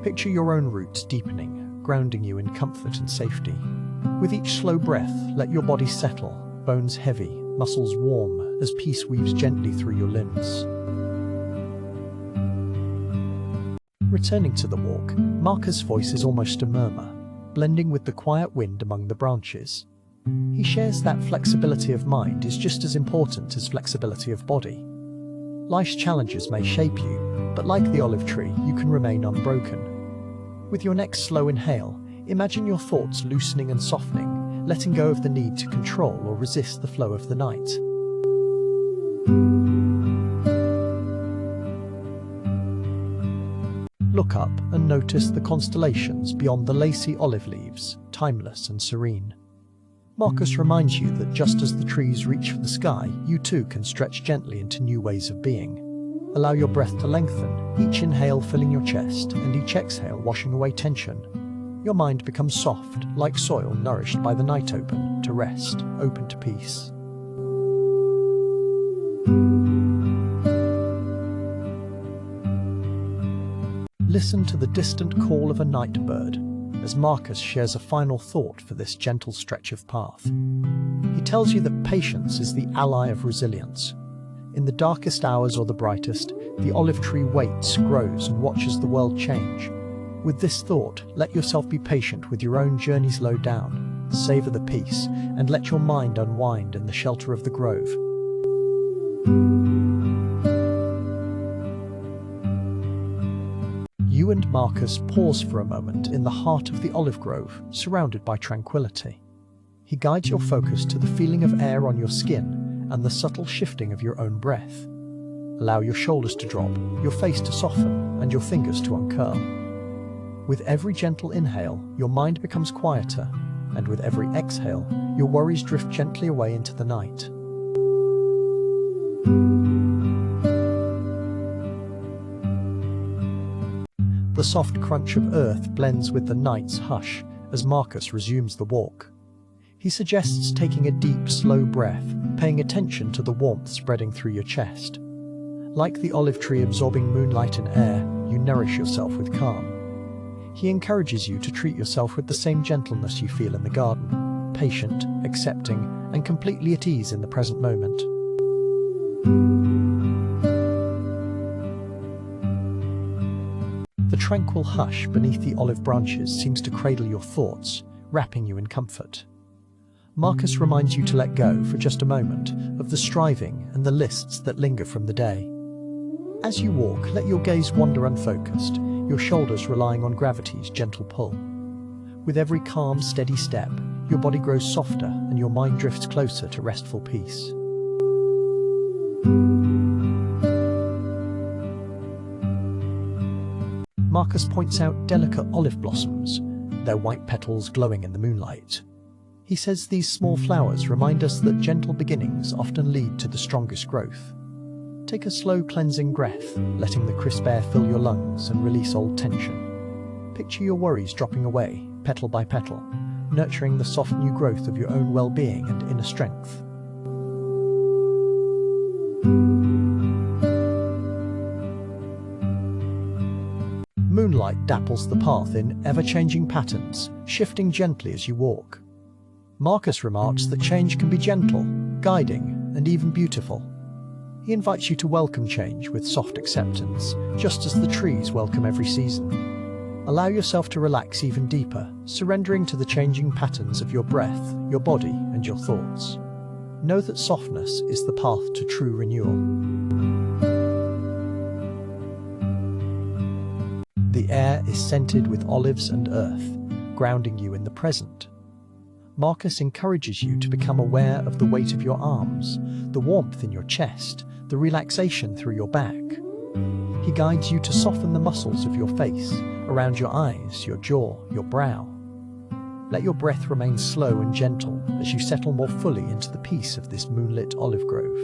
Picture your own roots deepening, grounding you in comfort and safety. With each slow breath, let your body settle, bones heavy, muscles warm, as peace weaves gently through your limbs. Returning to the walk, Marcus' voice is almost a murmur, blending with the quiet wind among the branches. He shares that flexibility of mind is just as important as flexibility of body. Life's challenges may shape you, but like the olive tree, you can remain unbroken. With your next slow inhale, imagine your thoughts loosening and softening, letting go of the need to control or resist the flow of the night. Look up and notice the constellations beyond the lacy olive leaves, timeless and serene. Marcus reminds you that just as the trees reach for the sky, you too can stretch gently into new ways of being. Allow your breath to lengthen, each inhale filling your chest and each exhale washing away tension. Your mind becomes soft, like soil nourished by the night, open to rest, open to peace. Listen to the distant call of a night bird as Marcus shares a final thought for this gentle stretch of path. He tells you that patience is the ally of resilience. In the darkest hours or the brightest, the olive tree waits, grows, and watches the world change. With this thought, let yourself be patient with your own journey's low down, savor the peace, and let your mind unwind in the shelter of the grove. You and Marcus pause for a moment in the heart of the olive grove, surrounded by tranquility. He guides your focus to the feeling of air on your skin and the subtle shifting of your own breath. Allow your shoulders to drop, your face to soften, and your fingers to uncurl. With every gentle inhale, your mind becomes quieter, and with every exhale, your worries drift gently away into the night. The soft crunch of earth blends with the night's hush as Marcus resumes the walk. He suggests taking a deep, slow breath, paying attention to the warmth spreading through your chest. Like the olive tree absorbing moonlight and air, you nourish yourself with calm. He encourages you to treat yourself with the same gentleness you feel in the garden, patient, accepting, and completely at ease in the present moment. The tranquil hush beneath the olive branches seems to cradle your thoughts, wrapping you in comfort. Marcus reminds you to let go, for just a moment, of the striving and the lists that linger from the day. As you walk, let your gaze wander unfocused, your shoulders relying on gravity's gentle pull. With every calm, steady step, your body grows softer and your mind drifts closer to restful peace. Marcus points out delicate olive blossoms, their white petals glowing in the moonlight. He says these small flowers remind us that gentle beginnings often lead to the strongest growth. Take a slow cleansing breath, letting the crisp air fill your lungs and release old tension. Picture your worries dropping away, petal by petal, nurturing the soft new growth of your own well-being and inner strength. Moonlight dapples the path in ever-changing patterns, shifting gently as you walk. Marcus remarks that change can be gentle, guiding, and even beautiful. He invites you to welcome change with soft acceptance, just as the trees welcome every season. Allow yourself to relax even deeper, surrendering to the changing patterns of your breath, your body, and your thoughts. Know that softness is the path to true renewal. The air is scented with olives and earth, grounding you in the present. Marcus encourages you to become aware of the weight of your arms, the warmth in your chest, the relaxation through your back. He guides you to soften the muscles of your face, around your eyes, your jaw, your brow. Let your breath remain slow and gentle as you settle more fully into the peace of this moonlit olive grove.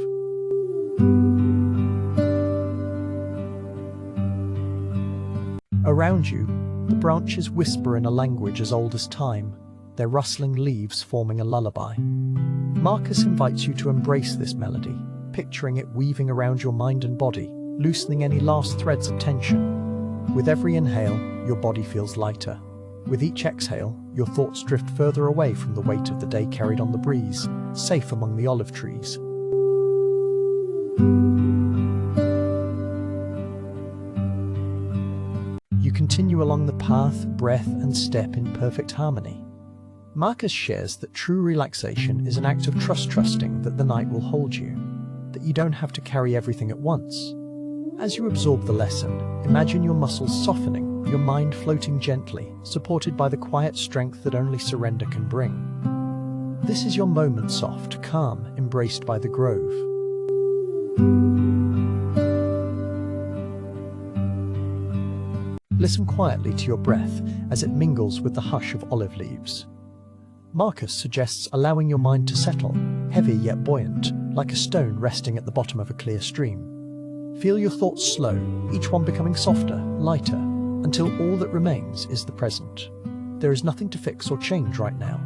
Around you, the branches whisper in a language as old as time, their rustling leaves forming a lullaby. Marcus invites you to embrace this melody, picturing it weaving around your mind and body, loosening any last threads of tension. With every inhale, your body feels lighter. With each exhale, your thoughts drift further away from the weight of the day carried on the breeze, safe among the olive trees. You continue along the path, breath and step in perfect harmony. Marcus shares that true relaxation is an act of trusting that the night will hold you, that you don't have to carry everything at once. As you absorb the lesson, imagine your muscles softening, your mind floating gently, supported by the quiet strength that only surrender can bring. This is your moment, soft, calm, embraced by the grove. Listen quietly to your breath as it mingles with the hush of olive leaves. Marcus suggests allowing your mind to settle, heavy yet buoyant, like a stone resting at the bottom of a clear stream. Feel your thoughts slow, each one becoming softer, lighter, until all that remains is the present. There is nothing to fix or change right now.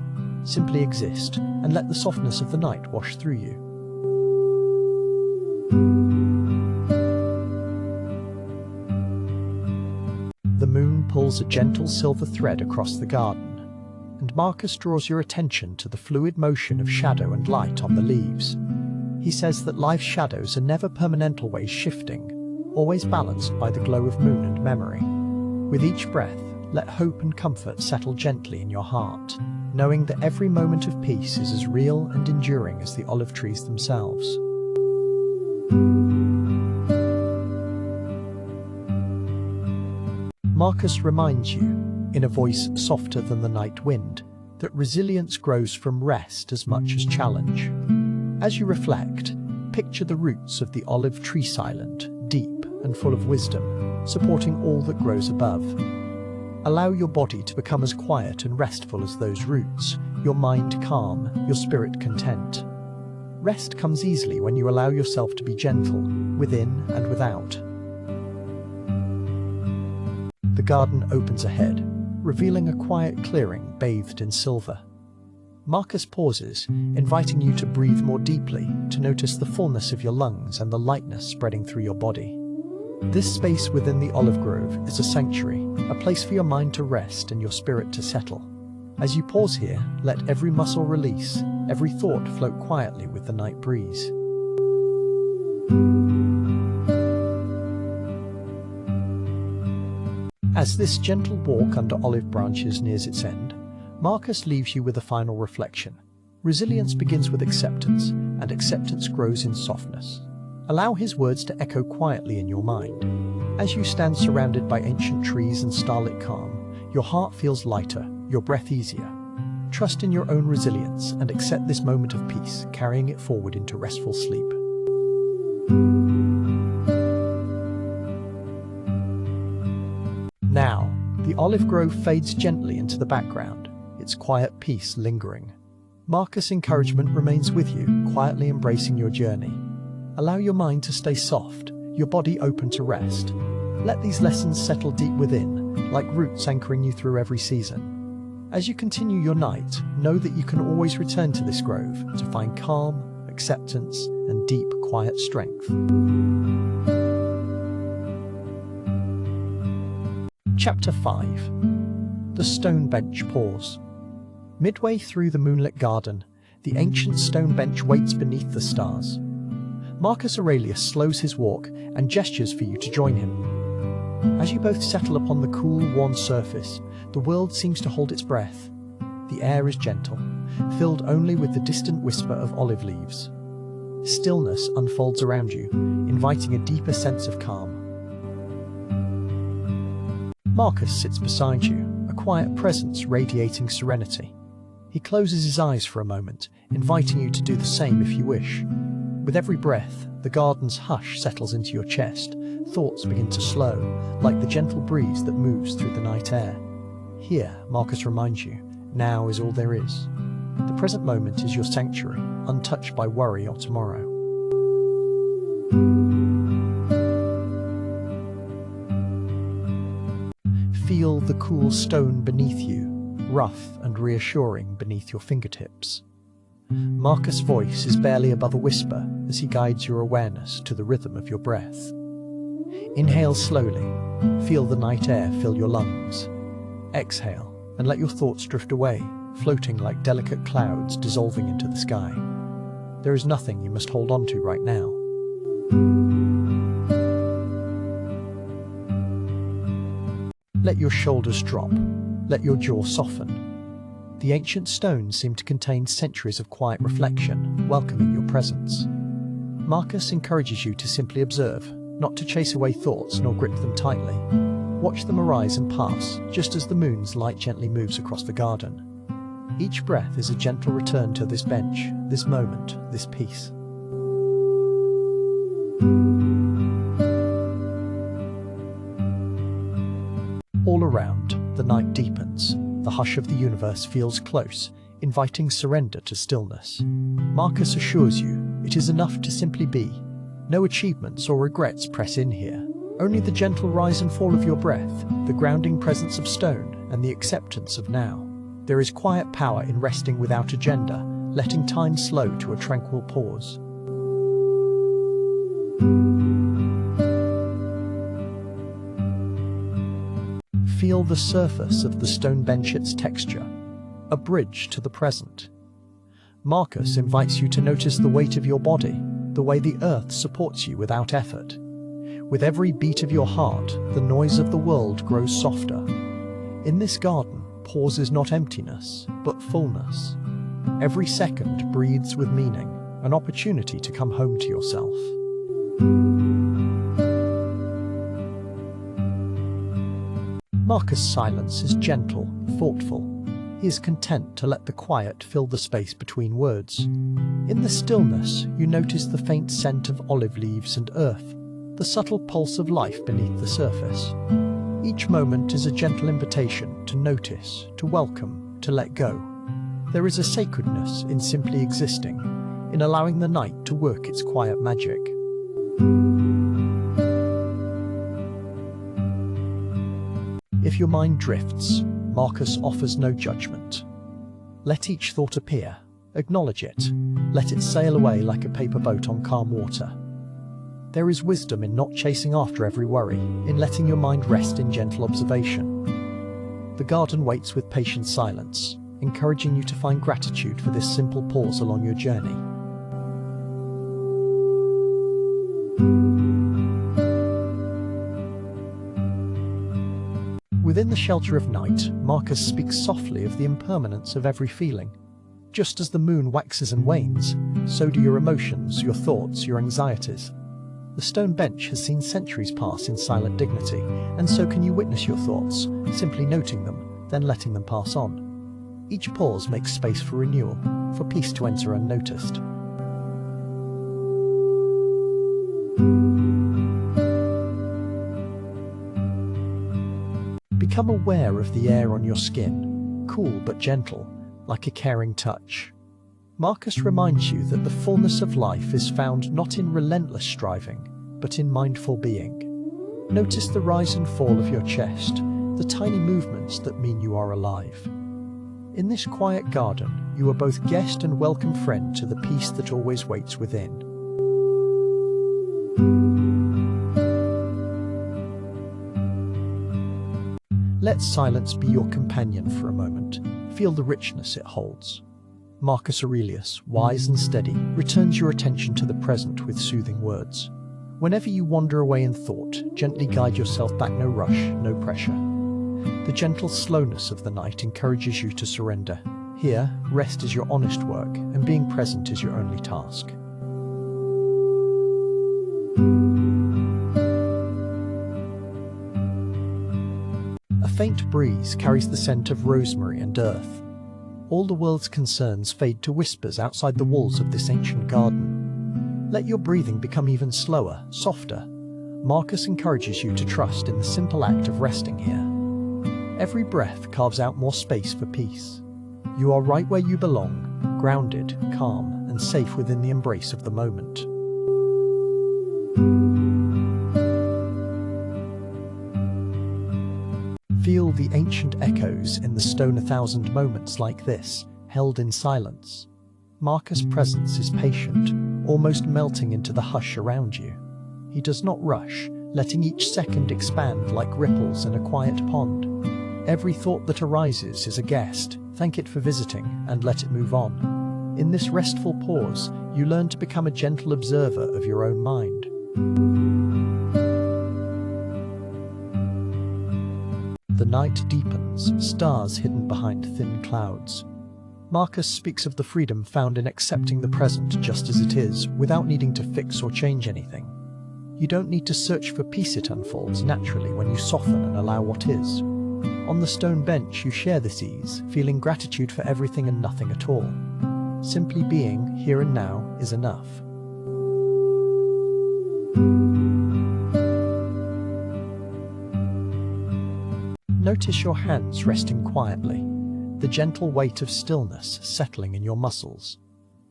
Simply exist and let the softness of the night wash through you. The moon pulls a gentle silver thread across the garden, and Marcus draws your attention to the fluid motion of shadow and light on the leaves. He says that life's shadows are never permanent, always shifting, always balanced by the glow of moon and memory. With each breath, let hope and comfort settle gently in your heart, knowing that every moment of peace is as real and enduring as the olive trees themselves. Marcus reminds you, in a voice softer than the night wind, that resilience grows from rest as much as challenge. As you reflect, picture the roots of the olive tree, silent, deep, and full of wisdom, supporting all that grows above. Allow your body to become as quiet and restful as those roots, your mind calm, your spirit content. Rest comes easily when you allow yourself to be gentle, within and without. The garden opens ahead, revealing a quiet clearing bathed in silver. Marcus pauses, inviting you to breathe more deeply, to notice the fullness of your lungs and the lightness spreading through your body. This space within the olive grove is a sanctuary, a place for your mind to rest and your spirit to settle. As you pause here, let every muscle release, every thought float quietly with the night breeze. As this gentle walk under olive branches nears its end, Marcus leaves you with a final reflection. Resilience begins with acceptance, and acceptance grows in softness. Allow his words to echo quietly in your mind. As you stand surrounded by ancient trees and starlit calm, your heart feels lighter, your breath easier. Trust in your own resilience and accept this moment of peace, carrying it forward into restful sleep. Now, the olive grove fades gently into the background, its quiet peace lingering. Marcus' encouragement remains with you, quietly embracing your journey. Allow your mind to stay soft, your body open to rest. Let these lessons settle deep within, like roots anchoring you through every season. As you continue your night, know that you can always return to this grove to find calm, acceptance, and deep, quiet strength. Chapter 5. The Stone Bench Pause. Midway through the moonlit garden, the ancient stone bench waits beneath the stars. Marcus Aurelius slows his walk and gestures for you to join him. As you both settle upon the cool, warm surface, the world seems to hold its breath. The air is gentle, filled only with the distant whisper of olive leaves. Stillness unfolds around you, inviting a deeper sense of calm. Marcus sits beside you, a quiet presence radiating serenity. He closes his eyes for a moment, inviting you to do the same if you wish. With every breath, the garden's hush settles into your chest. Thoughts begin to slow, like the gentle breeze that moves through the night air. Here, Marcus reminds you, now is all there is. The present moment is your sanctuary, untouched by worry or tomorrow. Feel the cool stone beneath you, rough and reassuring beneath your fingertips. Marcus' voice is barely above a whisper as he guides your awareness to the rhythm of your breath. Inhale slowly, feel the night air fill your lungs. Exhale, and let your thoughts drift away, floating like delicate clouds dissolving into the sky. There is nothing you must hold on to right now. Let your shoulders drop, let your jaw soften. The ancient stones seem to contain centuries of quiet reflection, welcoming your presence. Marcus encourages you to simply observe, not to chase away thoughts nor grip them tightly. Watch them arise and pass, just as the moon's light gently moves across the garden. Each breath is a gentle return to this bench, this moment, this peace. All around, the night deepens. The hush of the universe feels close, inviting surrender to stillness. Marcus assures you it is enough to simply be. No achievements or regrets press in here. Only the gentle rise and fall of your breath, the grounding presence of stone, and the acceptance of now. There is quiet power in resting without agenda, letting time slow to a tranquil pause. Feel the surface of the stone bench, its texture, a bridge to the present. Marcus invites you to notice the weight of your body, the way the earth supports you without effort. With every beat of your heart, the noise of the world grows softer. In this garden, pause is not emptiness, but fullness. Every second breathes with meaning, an opportunity to come home to yourself. Marcus' silence is gentle, thoughtful. He is content to let the quiet fill the space between words. In the stillness, you notice the faint scent of olive leaves and earth, the subtle pulse of life beneath the surface. Each moment is a gentle invitation to notice, to welcome, to let go. There is a sacredness in simply existing, in allowing the night to work its quiet magic. If your mind drifts, Marcus offers no judgment. Let each thought appear, acknowledge it, let it sail away like a paper boat on calm water. There is wisdom in not chasing after every worry, in letting your mind rest in gentle observation. The garden waits with patient silence, encouraging you to find gratitude for this simple pause along your journey. Within the shelter of night, Marcus speaks softly of the impermanence of every feeling. Just as the moon waxes and wanes, so do your emotions, your thoughts, your anxieties. The stone bench has seen centuries pass in silent dignity, and so can you witness your thoughts, simply noting them, then letting them pass on. Each pause makes space for renewal, for peace to enter unnoticed. Become aware of the air on your skin, cool but gentle, like a caring touch. Marcus reminds you that the fullness of life is found not in relentless striving, but in mindful being. Notice the rise and fall of your chest, the tiny movements that mean you are alive. In this quiet garden, you are both guest and welcome friend to the peace that always waits within. Let silence be your companion for a moment. Feel the richness it holds. Marcus Aurelius, wise and steady, returns your attention to the present with soothing words. Whenever you wander away in thought, gently guide yourself back, no rush, no pressure. The gentle slowness of the night encourages you to surrender. Here, rest is your honest work, and being present is your only task. A faint breeze carries the scent of rosemary and earth. All the world's concerns fade to whispers outside the walls of this ancient garden. Let your breathing become even slower, softer. Marcus encourages you to trust in the simple act of resting here. Every breath carves out more space for peace. You are right where you belong, grounded, calm, and safe within the embrace of the moment. Feel the ancient echoes in the stone. 1,000 moments like this, held in silence. Marcus' presence is patient, almost melting into the hush around you. He does not rush, letting each second expand like ripples in a quiet pond. Every thought that arises is a guest. Thank it for visiting and let it move on. In this restful pause, you learn to become a gentle observer of your own mind. The night deepens, stars hidden behind thin clouds. Marcus speaks of the freedom found in accepting the present just as it is, without needing to fix or change anything. You don't need to search for peace, it unfolds naturally when you soften and allow what is. On the stone bench, you share this ease, feeling gratitude for everything and nothing at all. Simply being, here and now, is enough. Notice your hands resting quietly, the gentle weight of stillness settling in your muscles.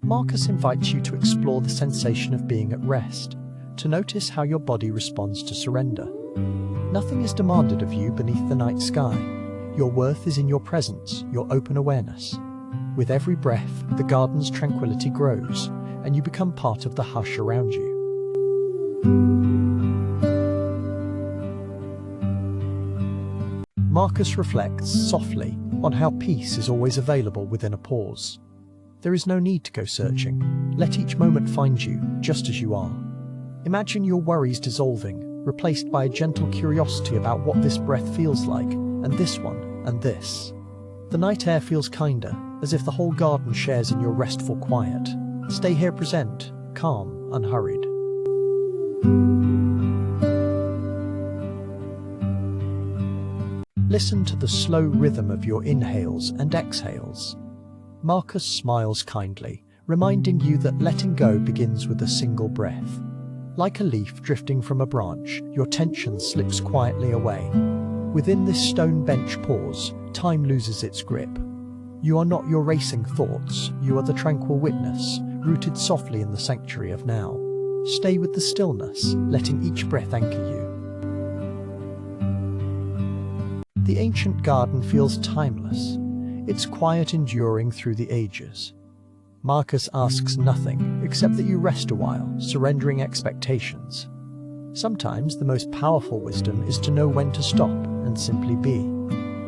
Marcus invites you to explore the sensation of being at rest, to notice how your body responds to surrender. Nothing is demanded of you beneath the night sky. Your worth is in your presence, your open awareness. With every breath, the garden's tranquility grows, and you become part of the hush around you. Marcus reflects softly on how peace is always available within a pause. There is no need to go searching. Let each moment find you, just as you are. Imagine your worries dissolving, replaced by a gentle curiosity about what this breath feels like, and this one, and this. The night air feels kinder, as if the whole garden shares in your restful quiet. Stay here present, calm, unhurried. Listen to the slow rhythm of your inhales and exhales. Marcus smiles kindly, reminding you that letting go begins with a single breath. Like a leaf drifting from a branch, your tension slips quietly away. Within this stone bench pause, time loses its grip. You are not your racing thoughts, you are the tranquil witness, rooted softly in the sanctuary of now. Stay with the stillness, letting each breath anchor you. The ancient garden feels timeless, its quiet enduring through the ages. Marcus asks nothing except that you rest a while, surrendering expectations. Sometimes the most powerful wisdom is to know when to stop and simply be.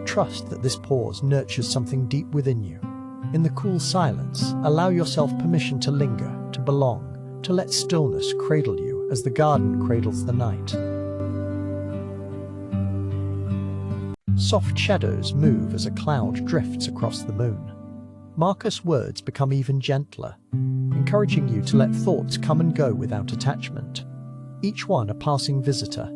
Trust that this pause nurtures something deep within you. In the cool silence, allow yourself permission to linger, to belong, to let stillness cradle you as the garden cradles the night. Soft shadows move as a cloud drifts across the moon. Marcus' words become even gentler, encouraging you to let thoughts come and go without attachment. Each one a passing visitor,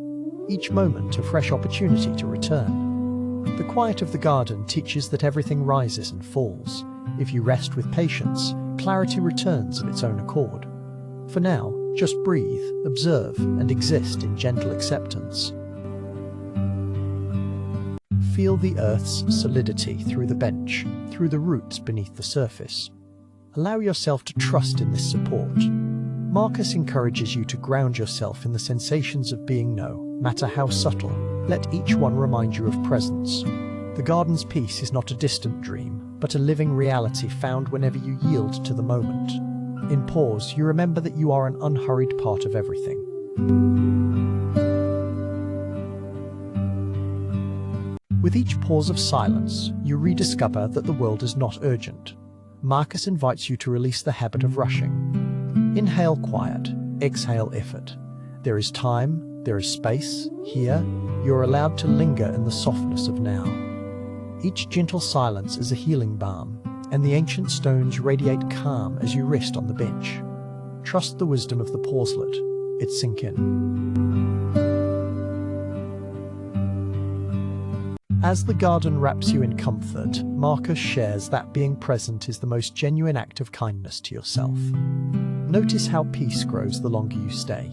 each moment a fresh opportunity to return. The quiet of the garden teaches that everything rises and falls. If you rest with patience, clarity returns of its own accord. For now, just breathe, observe, and exist in gentle acceptance. Feel the earth's solidity through the bench, through the roots beneath the surface. Allow yourself to trust in this support. Marcus encourages you to ground yourself in the sensations of being, no matter how subtle. Let each one remind you of presence. The garden's peace is not a distant dream, but a living reality found whenever you yield to the moment. In pause, you remember that you are an unhurried part of everything. With each pause of silence, you rediscover that the world is not urgent. Marcus invites you to release the habit of rushing. Inhale quiet, exhale effort. There is time, there is space. Here, you're allowed to linger in the softness of now. Each gentle silence is a healing balm, and the ancient stones radiate calm as you rest on the bench. Trust the wisdom of the pauselet. It sink in. As the garden wraps you in comfort, Marcus shares that being present is the most genuine act of kindness to yourself. Notice how peace grows the longer you stay.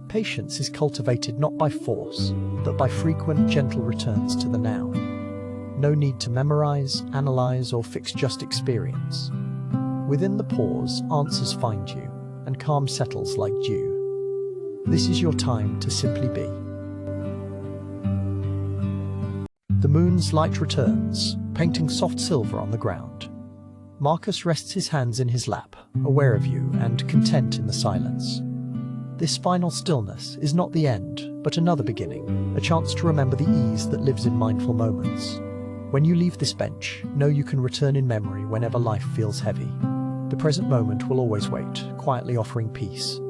Patience is cultivated not by force, but by frequent, gentle returns to the now. No need to memorize, analyze, or fix just experience. Within the pause, answers find you, and calm settles like dew. This is your time to simply be. The moon's light returns, painting soft silver on the ground. Marcus rests his hands in his lap, aware of you and content in the silence. This final stillness is not the end, but another beginning, a chance to remember the ease that lives in mindful moments. When you leave this bench, know you can return in memory whenever life feels heavy. The present moment will always wait, quietly offering peace.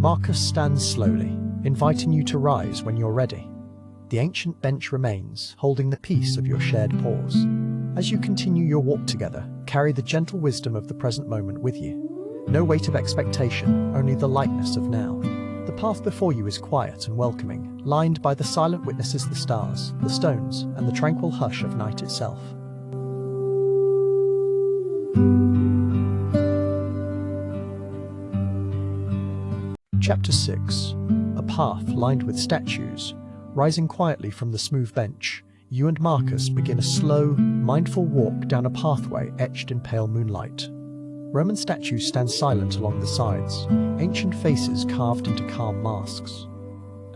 Marcus stands slowly, inviting you to rise when you're ready. The ancient bench remains, holding the peace of your shared pause. As you continue your walk together, carry the gentle wisdom of the present moment with you. No weight of expectation, only the lightness of now. The path before you is quiet and welcoming, lined by the silent witnesses, the stars, the stones, and the tranquil hush of night itself. Chapter 6. A path lined with statues. Rising quietly from the smooth bench, you and Marcus begin a slow, mindful walk down a pathway etched in pale moonlight. Roman statues stand silent along the sides, ancient faces carved into calm masks.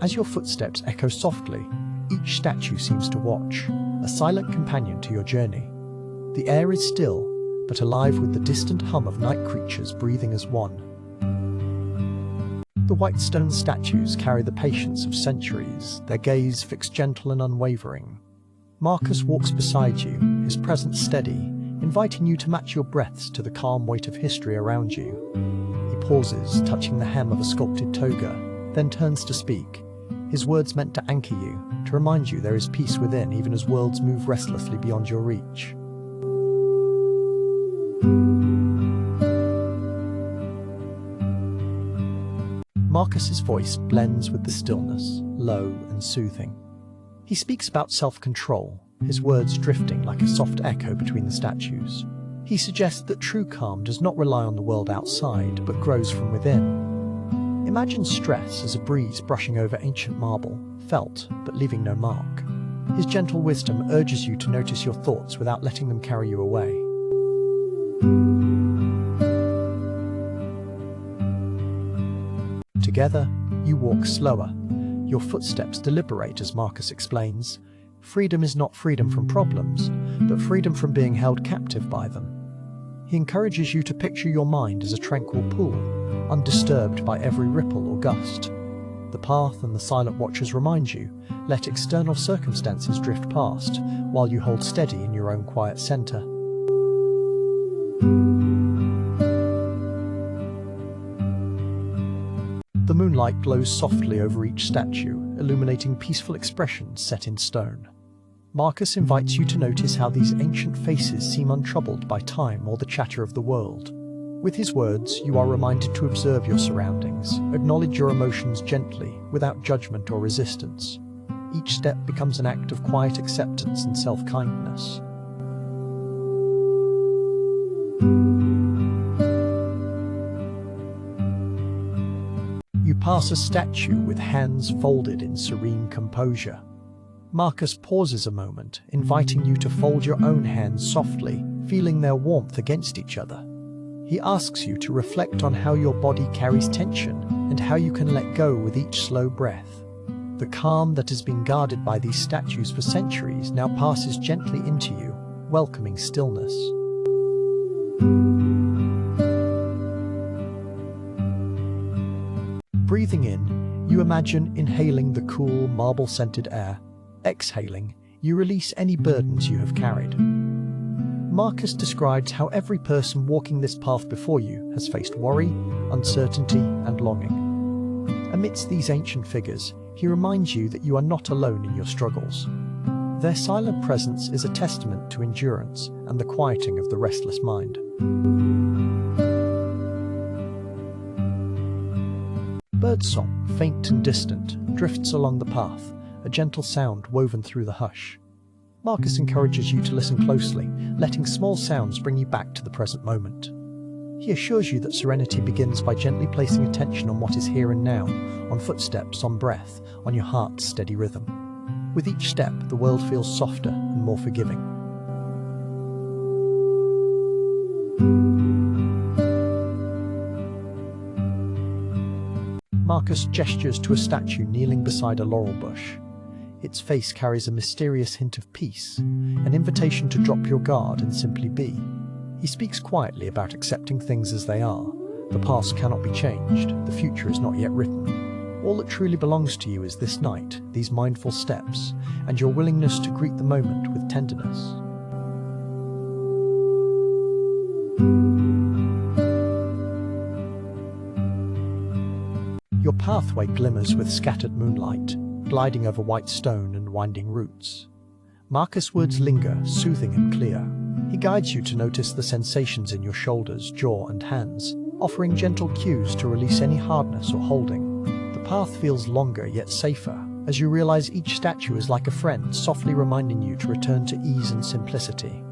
As your footsteps echo softly, each statue seems to watch, a silent companion to your journey. The air is still, but alive with the distant hum of night creatures breathing as one. The white stone statues carry the patience of centuries, their gaze fixed gentle and unwavering. Marcus walks beside you, his presence steady, inviting you to match your breaths to the calm weight of history around you. He pauses, touching the hem of a sculpted toga, then turns to speak, his words meant to anchor you, to remind you there is peace within even as worlds move restlessly beyond your reach. Marcus's voice blends with the stillness, low and soothing. He speaks about self-control, his words drifting like a soft echo between the statues. He suggests that true calm does not rely on the world outside, but grows from within. Imagine stress as a breeze brushing over ancient marble, felt, but leaving no mark. His gentle wisdom urges you to notice your thoughts without letting them carry you away. Together, you walk slower. Your footsteps deliberate as Marcus explains. Freedom is not freedom from problems, but freedom from being held captive by them. He encourages you to picture your mind as a tranquil pool, undisturbed by every ripple or gust. The path and the silent watchers remind you, let external circumstances drift past, while you hold steady in your own quiet center. The moonlight glows softly over each statue, illuminating peaceful expressions set in stone. Marcus invites you to notice how these ancient faces seem untroubled by time or the chatter of the world. With his words, you are reminded to observe your surroundings, acknowledge your emotions gently, without judgment or resistance. Each step becomes an act of quiet acceptance and self-kindness. You pass a statue with hands folded in serene composure. Marcus pauses a moment, inviting you to fold your own hands softly, feeling their warmth against each other. He asks you to reflect on how your body carries tension and how you can let go with each slow breath. The calm that has been guarded by these statues for centuries now passes gently into you, welcoming stillness. Breathing in, you imagine inhaling the cool, marble-scented air. Exhaling, you release any burdens you have carried. Marcus describes how every person walking this path before you has faced worry, uncertainty, and longing. Amidst these ancient figures, he reminds you that you are not alone in your struggles. Their silent presence is a testament to endurance and the quieting of the restless mind. Birdsong, faint and distant, drifts along the path, a gentle sound woven through the hush. Marcus encourages you to listen closely, letting small sounds bring you back to the present moment. He assures you that serenity begins by gently placing attention on what is here and now, on footsteps, on breath, on your heart's steady rhythm. With each step, the world feels softer and more forgiving. Marcus gestures to a statue kneeling beside a laurel bush. Its face carries a mysterious hint of peace, an invitation to drop your guard and simply be. He speaks quietly about accepting things as they are. The past cannot be changed, the future is not yet written. All that truly belongs to you is this night, these mindful steps, and your willingness to greet the moment with tenderness. Your pathway glimmers with scattered moonlight, gliding over white stone and winding roots. Marcus' words linger, soothing and clear. He guides you to notice the sensations in your shoulders, jaw and hands, offering gentle cues to release any hardness or holding. The path feels longer yet safer, as you realize each statue is like a friend, softly reminding you to return to ease and simplicity.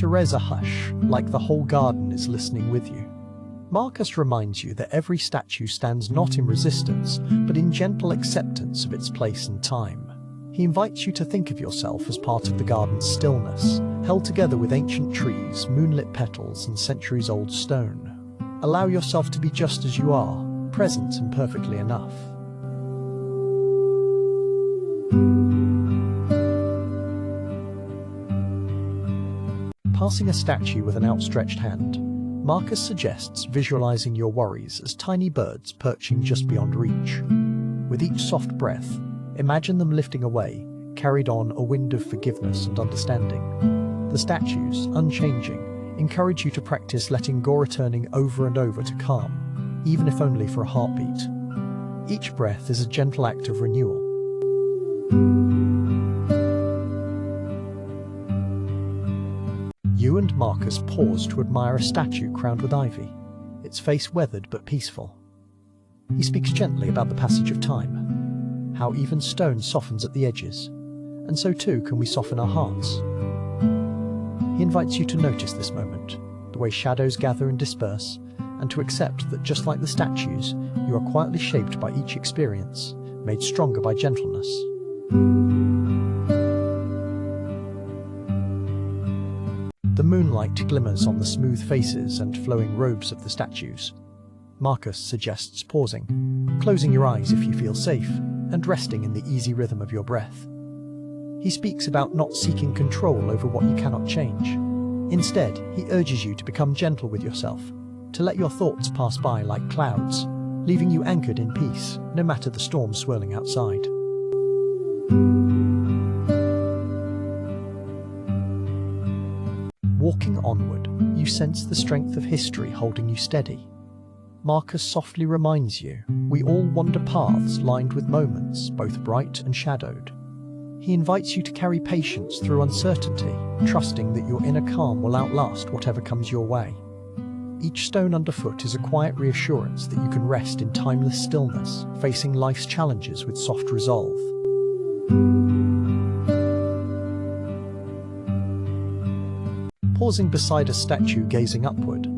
There's a hush, like the whole garden is listening with you. Marcus reminds you that every statue stands not in resistance, but in gentle acceptance of its place and time. He invites you to think of yourself as part of the garden's stillness, held together with ancient trees, moonlit petals, and centuries-old stone. Allow yourself to be just as you are, present and perfectly enough. Passing a statue with an outstretched hand, Marcus suggests visualizing your worries as tiny birds perching just beyond reach. With each soft breath, imagine them lifting away, carried on a wind of forgiveness and understanding. The statues, unchanging, encourage you to practice letting go, returning over and over to calm, even if only for a heartbeat. Each breath is a gentle act of renewal. You and Marcus pause to admire a statue crowned with ivy, its face weathered but peaceful. He speaks gently about the passage of time, how even stone softens at the edges, and so too can we soften our hearts. He invites you to notice this moment, the way shadows gather and disperse, and to accept that just like the statues, you are quietly shaped by each experience, made stronger by gentleness. The moonlight glimmers on the smooth faces and flowing robes of the statues. Marcus suggests pausing, closing your eyes if you feel safe, and resting in the easy rhythm of your breath. He speaks about not seeking control over what you cannot change. Instead, he urges you to become gentle with yourself, to let your thoughts pass by like clouds, leaving you anchored in peace, no matter the storm swirling outside. Walking onward, you sense the strength of history holding you steady. Marcus softly reminds you, we all wander paths lined with moments, both bright and shadowed. He invites you to carry patience through uncertainty, trusting that your inner calm will outlast whatever comes your way. Each stone underfoot is a quiet reassurance that you can rest in timeless stillness, facing life's challenges with soft resolve. Pausing beside a statue gazing upward,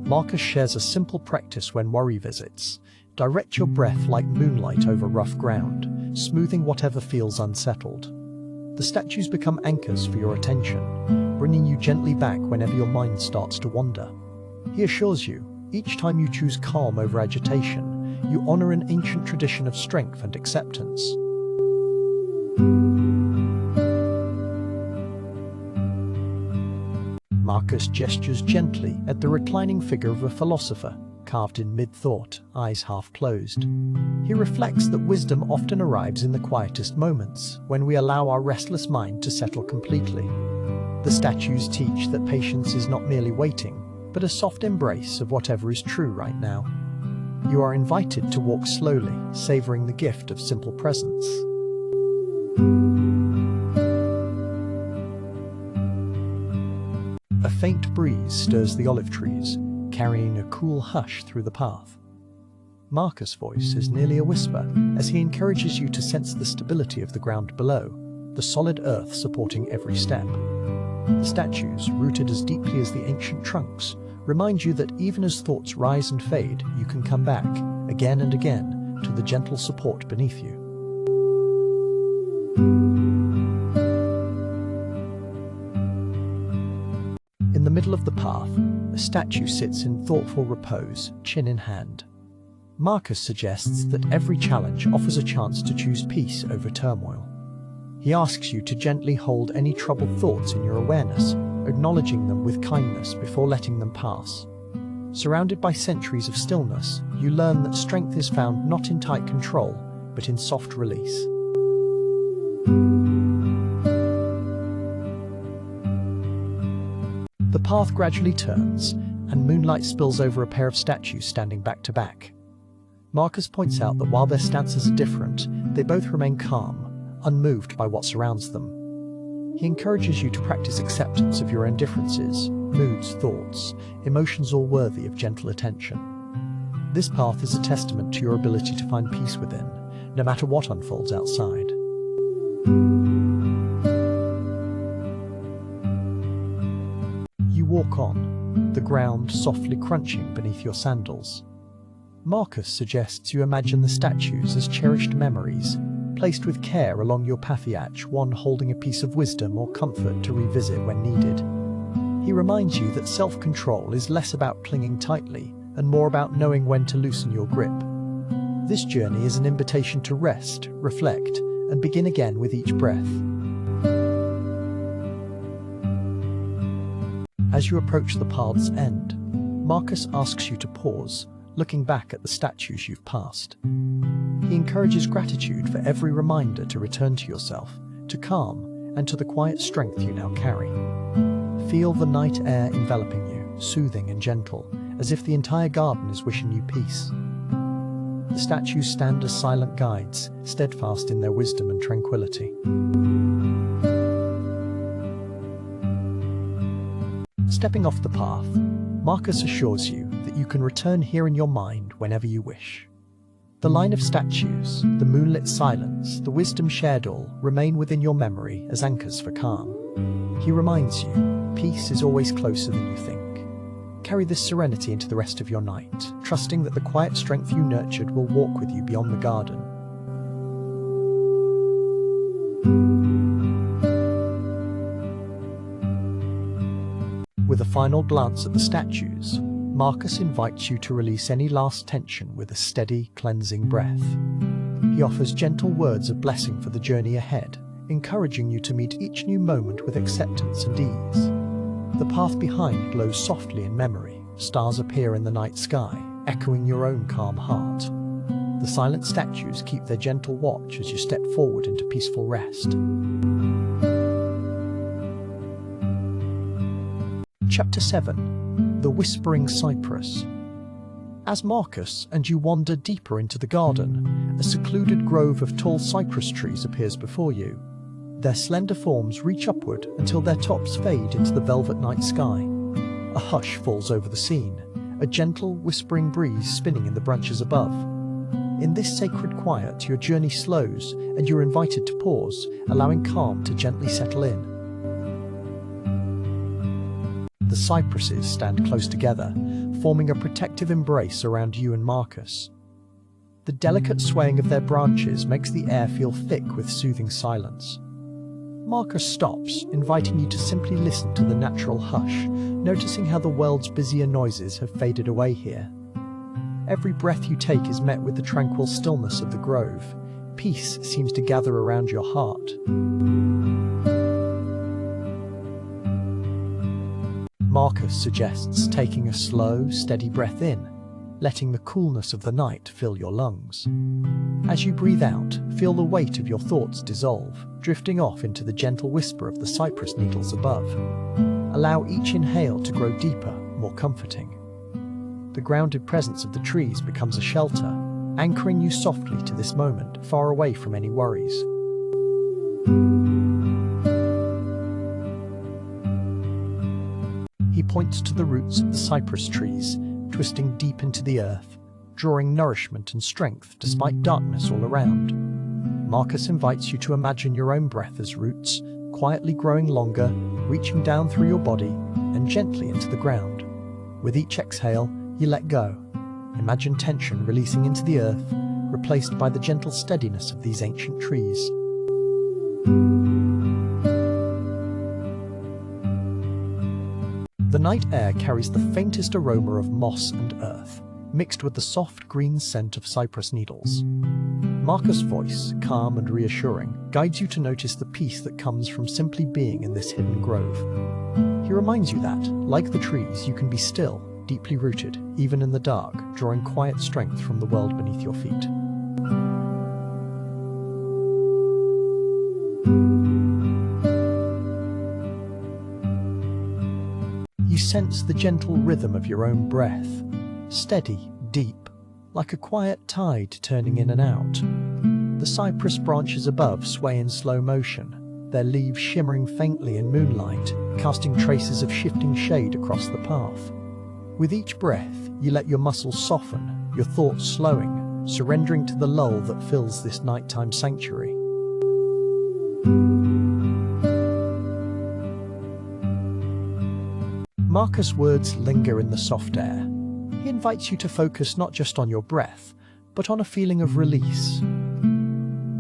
Marcus shares a simple practice when worry visits. Direct your breath like moonlight over rough ground, smoothing whatever feels unsettled. The statues become anchors for your attention, bringing you gently back whenever your mind starts to wander. He assures you, each time you choose calm over agitation, you honor an ancient tradition of strength and acceptance. Marcus gestures gently at the reclining figure of a philosopher, carved in mid-thought, eyes half closed. He reflects that wisdom often arrives in the quietest moments, when we allow our restless mind to settle completely. The statues teach that patience is not merely waiting, but a soft embrace of whatever is true right now. You are invited to walk slowly, savoring the gift of simple presence. A faint breeze stirs the olive trees, carrying a cool hush through the path. Marcus' voice is nearly a whisper as he encourages you to sense the stability of the ground below, the solid earth supporting every step. The statues, rooted as deeply as the ancient trunks, remind you that even as thoughts rise and fade, you can come back, again and again, to the gentle support beneath you. In the middle of the path, a statue sits in thoughtful repose, chin in hand. Marcus suggests that every challenge offers a chance to choose peace over turmoil. He asks you to gently hold any troubled thoughts in your awareness, acknowledging them with kindness before letting them pass. Surrounded by centuries of stillness, you learn that strength is found not in tight control, but in soft release. The path gradually turns, and moonlight spills over a pair of statues standing back to back. Marcus points out that while their stances are different, they both remain calm, unmoved by what surrounds them. He encourages you to practice acceptance of your own differences, moods, thoughts, emotions all worthy of gentle attention. This path is a testament to your ability to find peace within, no matter what unfolds outside. walk on, the ground softly crunching beneath your sandals. Marcus suggests you imagine the statues as cherished memories, placed with care along your pathiach, one holding a piece of wisdom or comfort to revisit when needed. He reminds you that self-control is less about clinging tightly and more about knowing when to loosen your grip. This journey is an invitation to rest, reflect, and begin again with each breath. As you approach the path's end, Marcus asks you to pause, looking back at the statues you've passed. He encourages gratitude for every reminder to return to yourself, to calm, and to the quiet strength you now carry. Feel the night air enveloping you, soothing and gentle, as if the entire garden is wishing you peace. The statues stand as silent guides, steadfast in their wisdom and tranquility. Stepping off the path, Marcus assures you that you can return here in your mind whenever you wish. The line of statues, the moonlit silence, the wisdom shared all remain within your memory as anchors for calm. He reminds you, peace is always closer than you think. Carry this serenity into the rest of your night, trusting that the quiet strength you nurtured will walk with you beyond the garden. With a final glance at the statues, Marcus invites you to release any last tension with a steady, cleansing breath. He offers gentle words of blessing for the journey ahead, encouraging you to meet each new moment with acceptance and ease. The path behind glows softly in memory. Stars appear in the night sky, echoing your own calm heart. The silent statues keep their gentle watch as you step forward into peaceful rest. Chapter 7. The Whispering Cypress. As Marcus and you wander deeper into the garden, a secluded grove of tall cypress trees appears before you. Their slender forms reach upward until their tops fade into the velvet night sky. A hush falls over the scene, a gentle, whispering breeze spinning in the branches above. In this sacred quiet, your journey slows and you're invited to pause, allowing calm to gently settle in. The cypresses stand close together, forming a protective embrace around you and Marcus. The delicate swaying of their branches makes the air feel thick with soothing silence. Marcus stops, inviting you to simply listen to the natural hush, noticing how the world's busier noises have faded away here. Every breath you take is met with the tranquil stillness of the grove. Peace seems to gather around your heart. Marcus suggests taking a slow, steady breath in, letting the coolness of the night fill your lungs. As you breathe out, feel the weight of your thoughts dissolve, drifting off into the gentle whisper of the cypress needles above. Allow each inhale to grow deeper, more comforting. The grounded presence of the trees becomes a shelter, anchoring you softly to this moment, far away from any worries. He points to the roots of the cypress trees, twisting deep into the earth, drawing nourishment and strength despite darkness all around. Marcus invites you to imagine your own breath as roots, quietly growing longer, reaching down through your body and gently into the ground. With each exhale, you let go. Imagine tension releasing into the earth, replaced by the gentle steadiness of these ancient trees. The night air carries the faintest aroma of moss and earth, mixed with the soft green scent of cypress needles. Marcus' voice, calm and reassuring, guides you to notice the peace that comes from simply being in this hidden grove. He reminds you that, like the trees, you can be still, deeply rooted, even in the dark, drawing quiet strength from the world beneath your feet. You sense the gentle rhythm of your own breath, steady, deep, like a quiet tide turning in and out. The cypress branches above sway in slow motion, their leaves shimmering faintly in moonlight, casting traces of shifting shade across the path. With each breath, you let your muscles soften, your thoughts slowing, surrendering to the lull that fills this nighttime sanctuary. Marcus' words linger in the soft air. He invites you to focus not just on your breath, but on a feeling of release.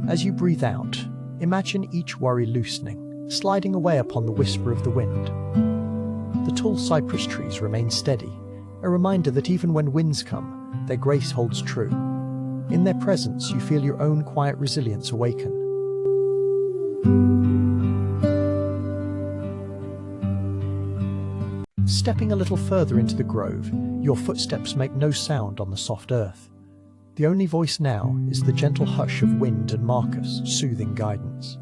As you breathe out, imagine each worry loosening, sliding away upon the whisper of the wind. The tall cypress trees remain steady, a reminder that even when winds come, their grace holds true. In their presence, you feel your own quiet resilience awaken. Stepping a little further into the grove, your footsteps make no sound on the soft earth. The only voice now is the gentle hush of wind and Marcus' soothing guidance.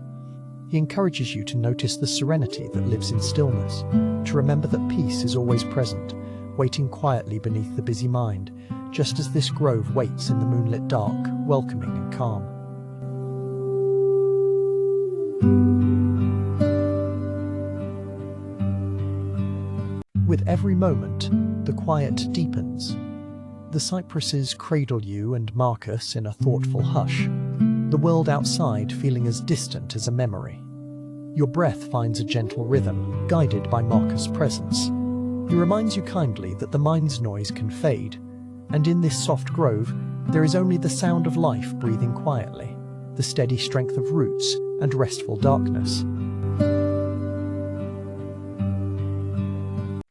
He encourages you to notice the serenity that lives in stillness, to remember that peace is always present, waiting quietly beneath the busy mind, just as this grove waits in the moonlit dark, welcoming and calm. With every moment, the quiet deepens. The cypresses cradle you and Marcus in a thoughtful hush, the world outside feeling as distant as a memory. Your breath finds a gentle rhythm, guided by Marcus' presence. He reminds you kindly that the mind's noise can fade, and in this soft grove, there is only the sound of life breathing quietly, the steady strength of roots and restful darkness.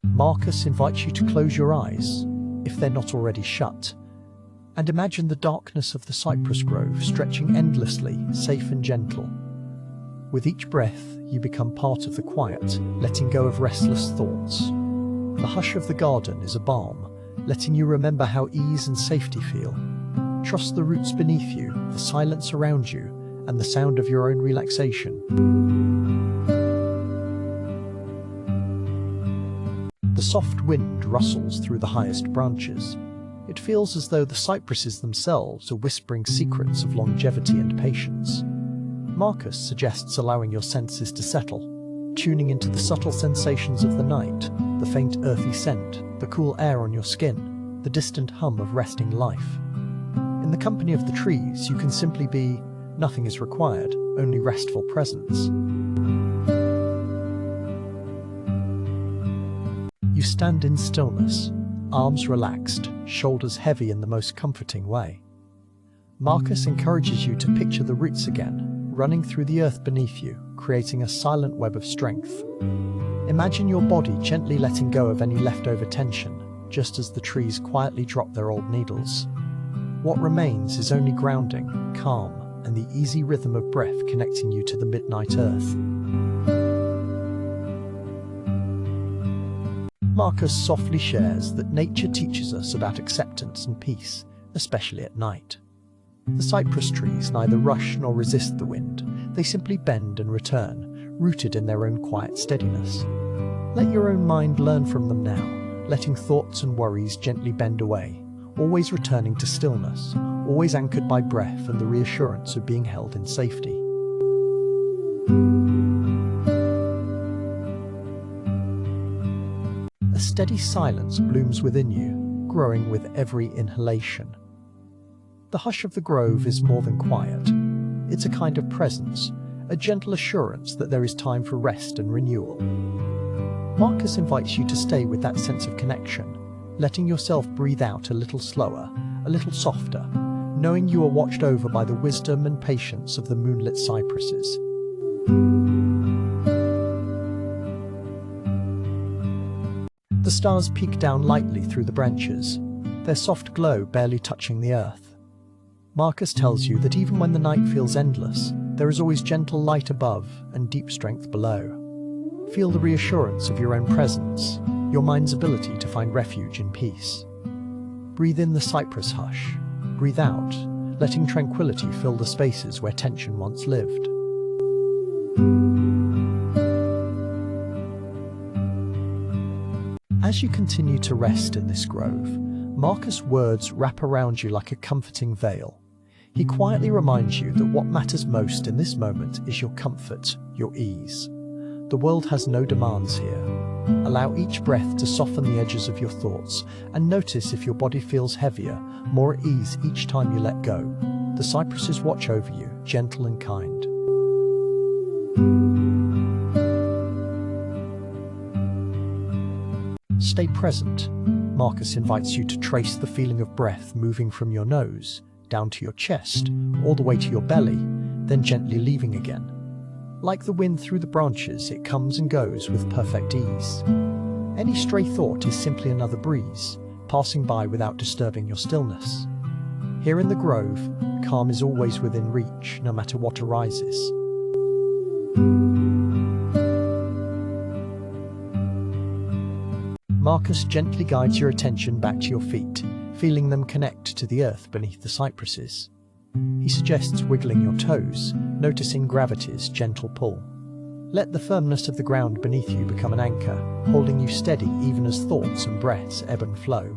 Marcus invites you to close your eyes, if they're not already shut, and imagine the darkness of the cypress grove stretching endlessly, safe and gentle. With each breath, you become part of the quiet, letting go of restless thoughts. The hush of the garden is a balm, letting you remember how ease and safety feel. Trust the roots beneath you, the silence around you, and the sound of your own relaxation. The soft wind rustles through the highest branches. It feels as though the cypresses themselves are whispering secrets of longevity and patience. Marcus suggests allowing your senses to settle, tuning into the subtle sensations of the night, the faint earthy scent, the cool air on your skin, the distant hum of resting life. In the company of the trees, you can simply be, nothing is required, only restful presence. You stand in stillness, arms relaxed, shoulders heavy in the most comforting way. Marcus encourages you to picture the roots again, running through the earth beneath you, creating a silent web of strength. Imagine your body gently letting go of any leftover tension, just as the trees quietly drop their old needles. What remains is only grounding, calm, and the easy rhythm of breath connecting you to the midnight earth. Marcus softly shares that nature teaches us about acceptance and peace, especially at night. The cypress trees neither rush nor resist the wind, they simply bend and return, rooted in their own quiet steadiness. Let your own mind learn from them now, letting thoughts and worries gently bend away, always returning to stillness, always anchored by breath and the reassurance of being held in safety. A steady silence blooms within you, growing with every inhalation. The hush of the grove is more than quiet. It's a kind of presence, a gentle assurance that there is time for rest and renewal. Marcus invites you to stay with that sense of connection, letting yourself breathe out a little slower, a little softer, knowing you are watched over by the wisdom and patience of the moonlit cypresses. The stars peek down lightly through the branches, their soft glow barely touching the earth. Marcus tells you that even when the night feels endless, there is always gentle light above and deep strength below. Feel the reassurance of your own presence, your mind's ability to find refuge in peace. Breathe in the cypress hush, breathe out, letting tranquility fill the spaces where tension once lived. As you continue to rest in this grove, Marcus' words wrap around you like a comforting veil. He quietly reminds you that what matters most in this moment is your comfort, your ease. The world has no demands here. Allow each breath to soften the edges of your thoughts, and notice if your body feels heavier, more at ease each time you let go. The cypresses watch over you, gentle and kind. Stay present. Marcus invites you to trace the feeling of breath moving from your nose, down to your chest, all the way to your belly, then gently leaving again. Like the wind through the branches, it comes and goes with perfect ease. Any stray thought is simply another breeze, passing by without disturbing your stillness. Here in the grove, calm is always within reach, no matter what arises. Marcus gently guides your attention back to your feet, feeling them connect to the earth beneath the cypresses. He suggests wiggling your toes, noticing gravity's gentle pull. Let the firmness of the ground beneath you become an anchor, holding you steady even as thoughts and breaths ebb and flow.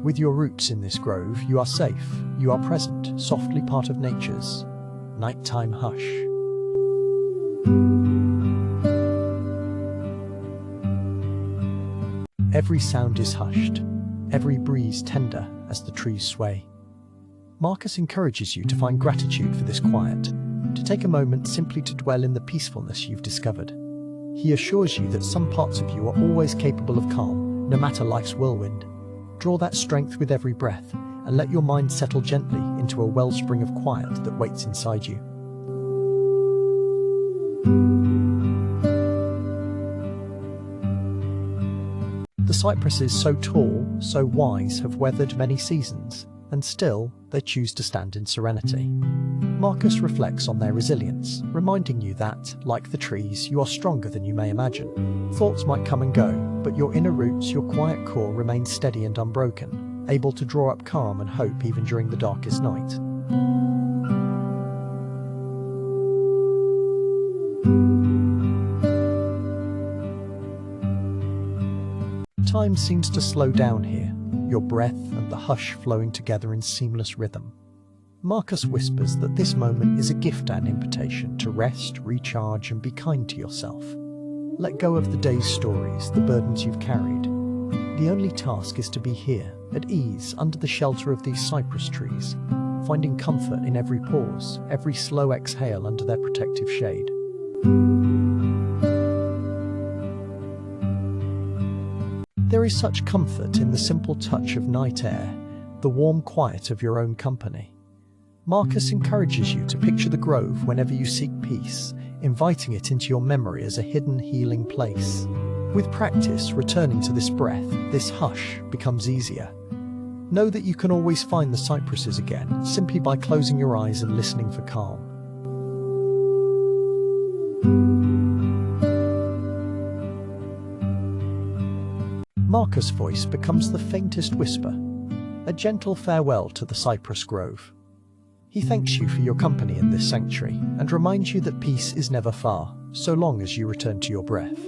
With your roots in this grove, you are safe, you are present, softly part of nature's nighttime hush. Every sound is hushed, every breeze tender as the trees sway. Marcus encourages you to find gratitude for this quiet, to take a moment simply to dwell in the peacefulness you've discovered. He assures you that some parts of you are always capable of calm, no matter life's whirlwind. Draw that strength with every breath, and let your mind settle gently into a wellspring of quiet that waits inside you. The cypresses, so tall, so wise, have weathered many seasons, and still they choose to stand in serenity. Marcus reflects on their resilience, reminding you that, like the trees, you are stronger than you may imagine. Thoughts might come and go, but your inner roots, your quiet core, remain steady and unbroken, able to draw up calm and hope even during the darkest night. Time seems to slow down here, your breath and the hush flowing together in seamless rhythm. Marcus whispers that this moment is a gift and invitation to rest, recharge, and be kind to yourself. Let go of the day's stories, the burdens you've carried. The only task is to be here, at ease, under the shelter of these cypress trees, finding comfort in every pause, every slow exhale under their protective shade. There is such comfort in the simple touch of night air, the warm quiet of your own company. Marcus encourages you to picture the grove whenever you seek peace, inviting it into your memory as a hidden, healing place. With practice, returning to this breath, this hush, becomes easier. Know that you can always find the cypresses again, simply by closing your eyes and listening for calm. Marcus' voice becomes the faintest whisper, a gentle farewell to the cypress grove. He thanks you for your company in this sanctuary and reminds you that peace is never far, so long as you return to your breath.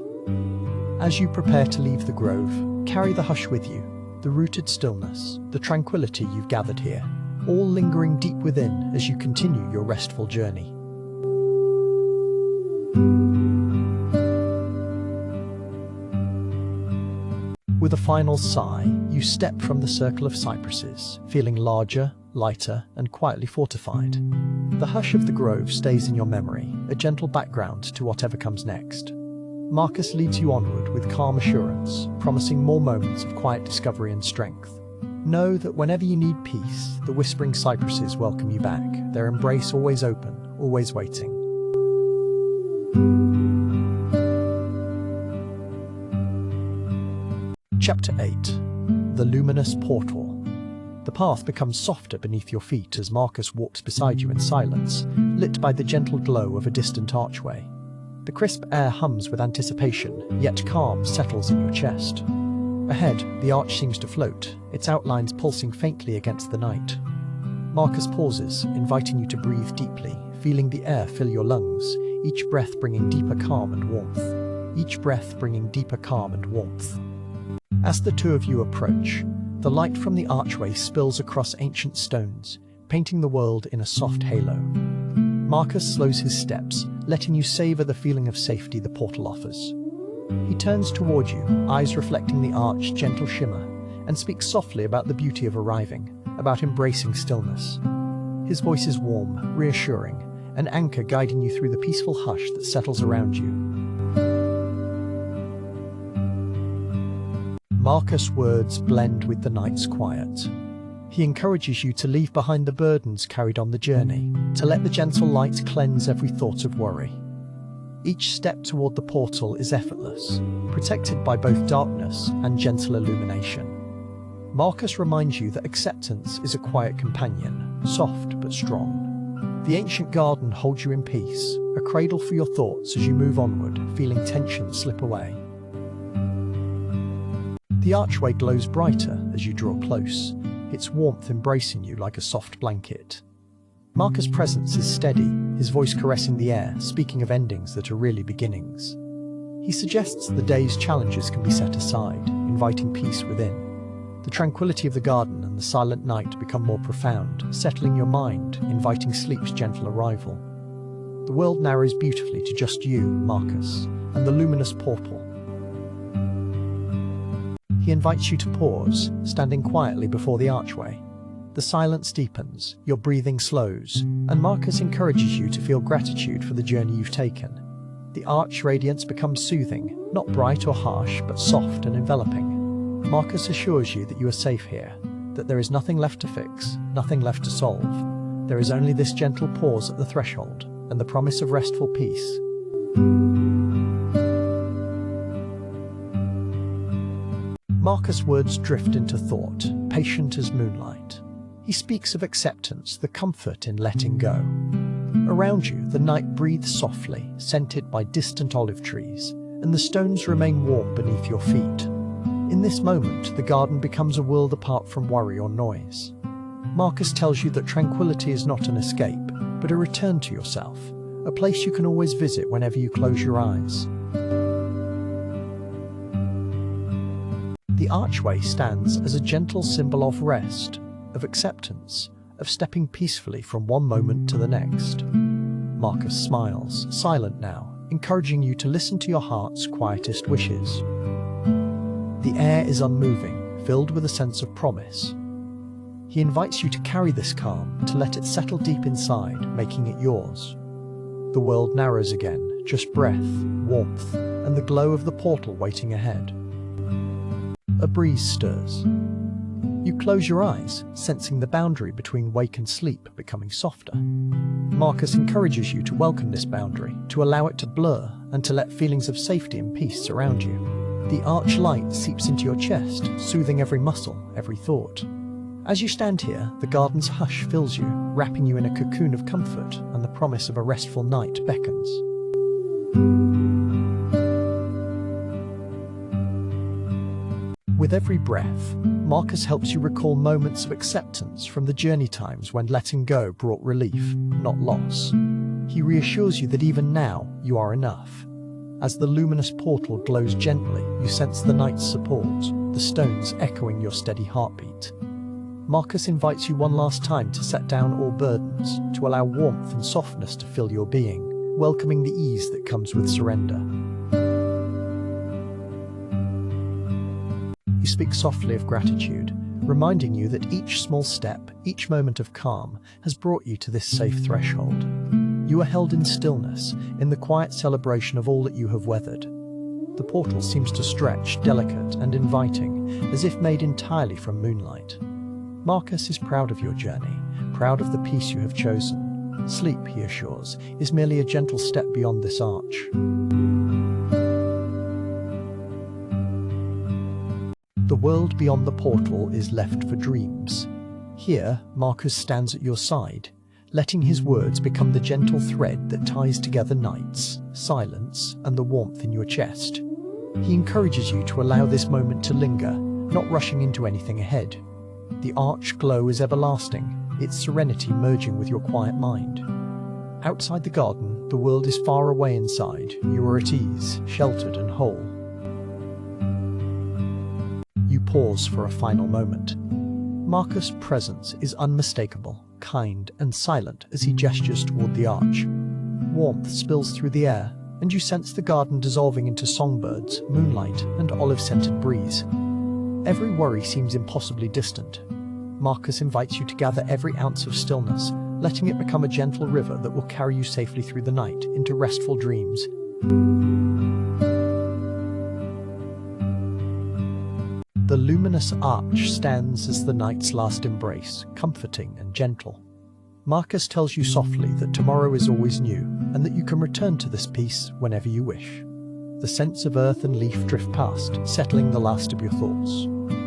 As you prepare to leave the grove, carry the hush with you, the rooted stillness, the tranquility you've gathered here, all lingering deep within as you continue your restful journey. With a final sigh, you step from the circle of cypresses, feeling larger, lighter, and quietly fortified. The hush of the grove stays in your memory, a gentle background to whatever comes next. Marcus leads you onward with calm assurance, promising more moments of quiet discovery and strength. Know that whenever you need peace, the whispering cypresses welcome you back, their embrace always open, always waiting. Chapter 8. The Luminous Portal. The path becomes softer beneath your feet as Marcus walks beside you in silence, lit by the gentle glow of a distant archway. The crisp air hums with anticipation, yet calm settles in your chest. Ahead, the arch seems to float, its outlines pulsing faintly against the night. Marcus pauses, inviting you to breathe deeply, feeling the air fill your lungs, each breath bringing deeper calm and warmth. Each breath bringing deeper calm and warmth. As the two of you approach, the light from the archway spills across ancient stones, painting the world in a soft halo. Marcus slows his steps, letting you savor the feeling of safety the portal offers. He turns toward you, eyes reflecting the arch's gentle shimmer, and speaks softly about the beauty of arriving, about embracing stillness. His voice is warm, reassuring, an anchor guiding you through the peaceful hush that settles around you. Marcus' words blend with the night's quiet. He encourages you to leave behind the burdens carried on the journey, to let the gentle light cleanse every thought of worry. Each step toward the portal is effortless, protected by both darkness and gentle illumination. Marcus reminds you that acceptance is a quiet companion, soft but strong. The ancient garden holds you in peace, a cradle for your thoughts as you move onward, feeling tension slip away. The archway glows brighter as you draw close, its warmth embracing you like a soft blanket. Marcus' presence is steady, his voice caressing the air, speaking of endings that are really beginnings. He suggests the day's challenges can be set aside, inviting peace within. The tranquility of the garden and the silent night become more profound, settling your mind, inviting sleep's gentle arrival. The world narrows beautifully to just you, Marcus, and the luminous portal. He invites you to pause, standing quietly before the archway. The silence deepens, your breathing slows, and Marcus encourages you to feel gratitude for the journey you've taken. The arch radiance becomes soothing, not bright or harsh, but soft and enveloping. Marcus assures you that you are safe here, that there is nothing left to fix, nothing left to solve. There is only this gentle pause at the threshold, and the promise of restful peace. Marcus' words drift into thought, patient as moonlight. He speaks of acceptance, the comfort in letting go. Around you, the night breathes softly, scented by distant olive trees, and the stones remain warm beneath your feet. In this moment, the garden becomes a world apart from worry or noise. Marcus tells you that tranquility is not an escape, but a return to yourself, a place you can always visit whenever you close your eyes. The archway stands as a gentle symbol of rest, of acceptance, of stepping peacefully from one moment to the next. Marcus smiles, silent now, encouraging you to listen to your heart's quietest wishes. The air is unmoving, filled with a sense of promise. He invites you to carry this calm, to let it settle deep inside, making it yours. The world narrows again, just breath, warmth, and the glow of the portal waiting ahead. A breeze stirs. You close your eyes, sensing the boundary between wake and sleep becoming softer. Marcus encourages you to welcome this boundary, to allow it to blur, and to let feelings of safety and peace surround you. The arch light seeps into your chest, soothing every muscle, every thought. As you stand here, the garden's hush fills you, wrapping you in a cocoon of comfort, and the promise of a restful night beckons. With every breath, Marcus helps you recall moments of acceptance from the journey times when letting go brought relief, not loss. He reassures you that even now, you are enough. As the luminous portal glows gently, you sense the night's support, the stones echoing your steady heartbeat. Marcus invites you one last time to set down all burdens, to allow warmth and softness to fill your being, welcoming the ease that comes with surrender. You speak softly of gratitude, reminding you that each small step, each moment of calm, has brought you to this safe threshold. You are held in stillness, in the quiet celebration of all that you have weathered. The portal seems to stretch, delicate and inviting, as if made entirely from moonlight. Marcus is proud of your journey, proud of the peace you have chosen. Sleep, he assures, is merely a gentle step beyond this arch. The world beyond the portal is left for dreams. Here, Marcus stands at your side, letting his words become the gentle thread that ties together nights, silence, and the warmth in your chest. He encourages you to allow this moment to linger, not rushing into anything ahead. The arch glow is everlasting, its serenity merging with your quiet mind. Outside the garden, the world is far away inside. You are at ease, sheltered and whole. You pause for a final moment. Marcus' presence is unmistakable, kind and silent as he gestures toward the arch. Warmth spills through the air, and you sense the garden dissolving into songbirds, moonlight, and olive-scented breeze. Every worry seems impossibly distant. Marcus invites you to gather every ounce of stillness, letting it become a gentle river that will carry you safely through the night into restful dreams. The luminous arch stands as the night's last embrace, comforting and gentle. Marcus tells you softly that tomorrow is always new, and that you can return to this peace whenever you wish. The scents of earth and leaf drift past, settling the last of your thoughts.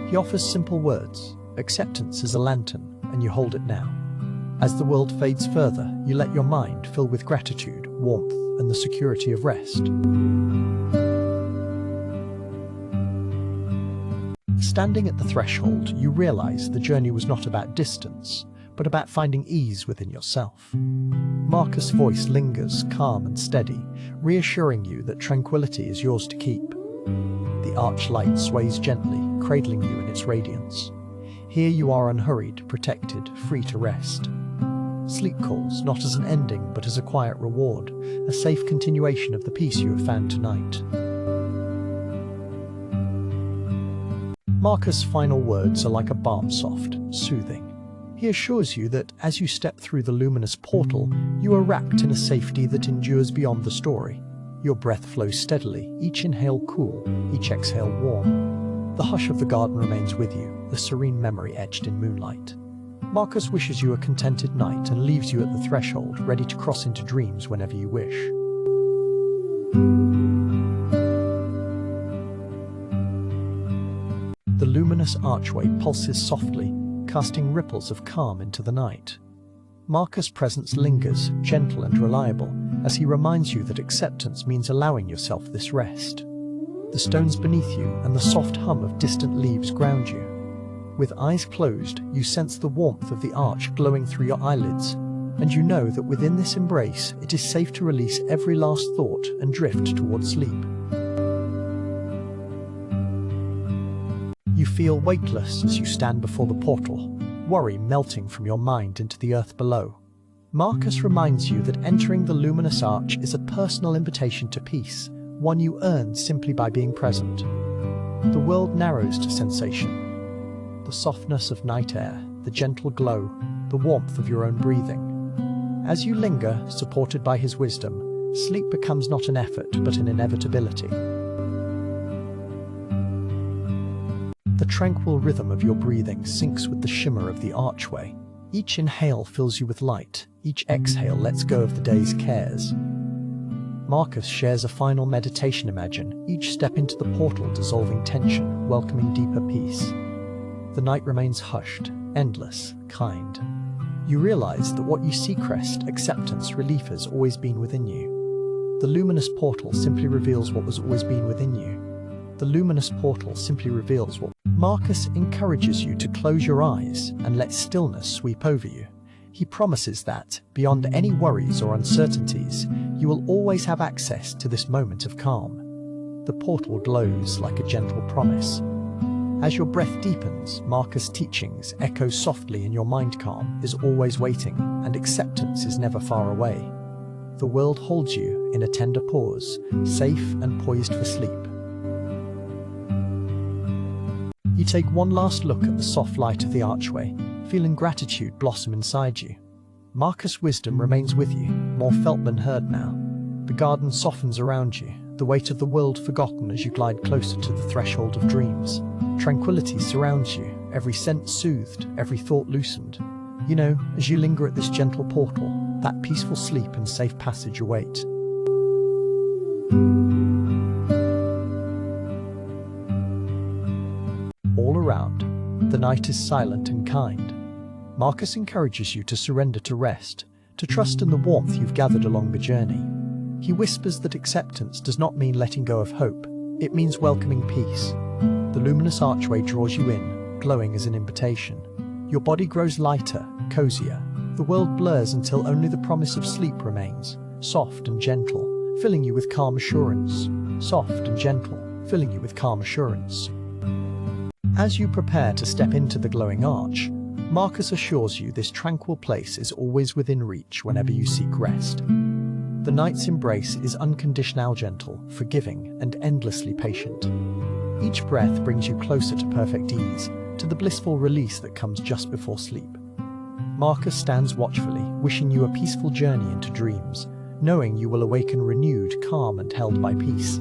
He offers simple words. Acceptance is a lantern, and you hold it now. As the world fades further, you let your mind fill with gratitude, warmth, and the security of rest. Standing at the threshold, you realize the journey was not about distance, but about finding ease within yourself. Marcus' voice lingers, calm and steady, reassuring you that tranquility is yours to keep. The arch light sways gently, cradling you in its radiance. Here you are unhurried, protected, free to rest. Sleep calls, not as an ending, but as a quiet reward, a safe continuation of the peace you have found tonight. Marcus' final words are like a balm, soft, soothing. He assures you that as you step through the luminous portal, you are wrapped in a safety that endures beyond the story. Your breath flows steadily, each inhale cool, each exhale warm. The hush of the garden remains with you, the serene memory etched in moonlight. Marcus wishes you a contented night and leaves you at the threshold, ready to cross into dreams whenever you wish. The luminous archway pulses softly, casting ripples of calm into the night. Marcus' presence lingers, gentle and reliable, as he reminds you that acceptance means allowing yourself this rest. The stones beneath you and the soft hum of distant leaves ground you. With eyes closed, you sense the warmth of the arch glowing through your eyelids, and you know that within this embrace it is safe to release every last thought and drift toward sleep. You feel weightless as you stand before the portal, worry melting from your mind into the earth below. Marcus reminds you that entering the luminous arch is a personal invitation to peace, one you earn simply by being present. The world narrows to sensation. The softness of night air, the gentle glow, the warmth of your own breathing. As you linger, supported by his wisdom, sleep becomes not an effort but an inevitability. The tranquil rhythm of your breathing syncs with the shimmer of the archway. Each inhale fills you with light, each exhale lets go of the day's cares. Marcus shares a final meditation. Imagine each step into the portal dissolving tension, welcoming deeper peace. The night remains hushed, endless, kind. You realize that what you seek, rest, acceptance, relief, has always been within you. The luminous portal simply reveals what was always been within you. The luminous portal simply reveals what... Marcus encourages you to close your eyes and let stillness sweep over you. He promises that, beyond any worries or uncertainties, you will always have access to this moment of calm. The portal glows like a gentle promise. As your breath deepens, Marcus' teachings echo softly in your mind. Calm is always waiting, and acceptance is never far away. The world holds you in a tender pause, safe and poised for sleep. You take one last look at the soft light of the archway, feeling gratitude blossom inside you. Marcus' wisdom remains with you, more felt than heard now. The garden softens around you, the weight of the world forgotten as you glide closer to the threshold of dreams. Tranquility surrounds you, every sense soothed, every thought loosened. You know, as you linger at this gentle portal, that peaceful sleep and safe passage await. All around, the night is silent and kind. Marcus encourages you to surrender to rest, to trust in the warmth you've gathered along the journey. He whispers that acceptance does not mean letting go of hope, it means welcoming peace. The luminous archway draws you in, glowing as an invitation. Your body grows lighter, cozier. The world blurs until only the promise of sleep remains, soft and gentle, filling you with calm assurance. Soft and gentle, filling you with calm assurance. As you prepare to step into the glowing arch, Marcus assures you this tranquil place is always within reach whenever you seek rest. The night's embrace is unconditional, gentle, forgiving, and endlessly patient. Each breath brings you closer to perfect ease, to the blissful release that comes just before sleep. Marcus stands watchfully, wishing you a peaceful journey into dreams, knowing you will awaken renewed, calm, and held by peace.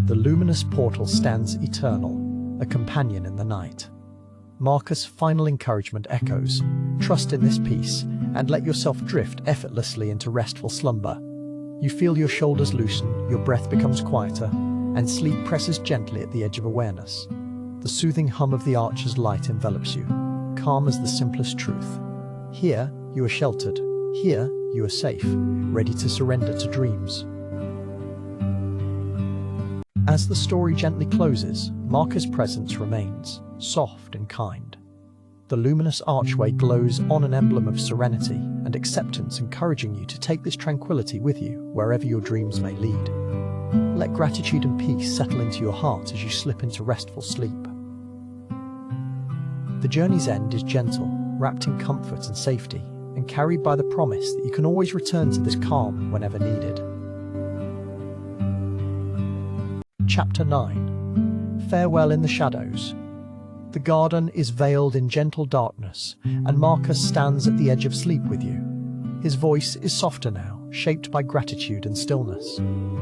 The luminous portal stands eternal, a companion in the night. Marcus' final encouragement echoes, trust in this peace, and let yourself drift effortlessly into restful slumber. You feel your shoulders loosen, your breath becomes quieter, and sleep presses gently at the edge of awareness. The soothing hum of the archer's light envelops you, calm as the simplest truth. Here, you are sheltered. Here, you are safe, ready to surrender to dreams. As the story gently closes, Marcus' presence remains, soft and kind. The luminous archway glows on, an emblem of serenity and acceptance, encouraging you to take this tranquility with you wherever your dreams may lead. Let gratitude and peace settle into your heart as you slip into restful sleep. The journey's end is gentle, wrapped in comfort and safety, and carried by the promise that you can always return to this calm whenever needed. Chapter 9. Farewell in the Shadows. The garden is veiled in gentle darkness, and Marcus stands at the edge of sleep with you. His voice is softer now, shaped by gratitude and stillness.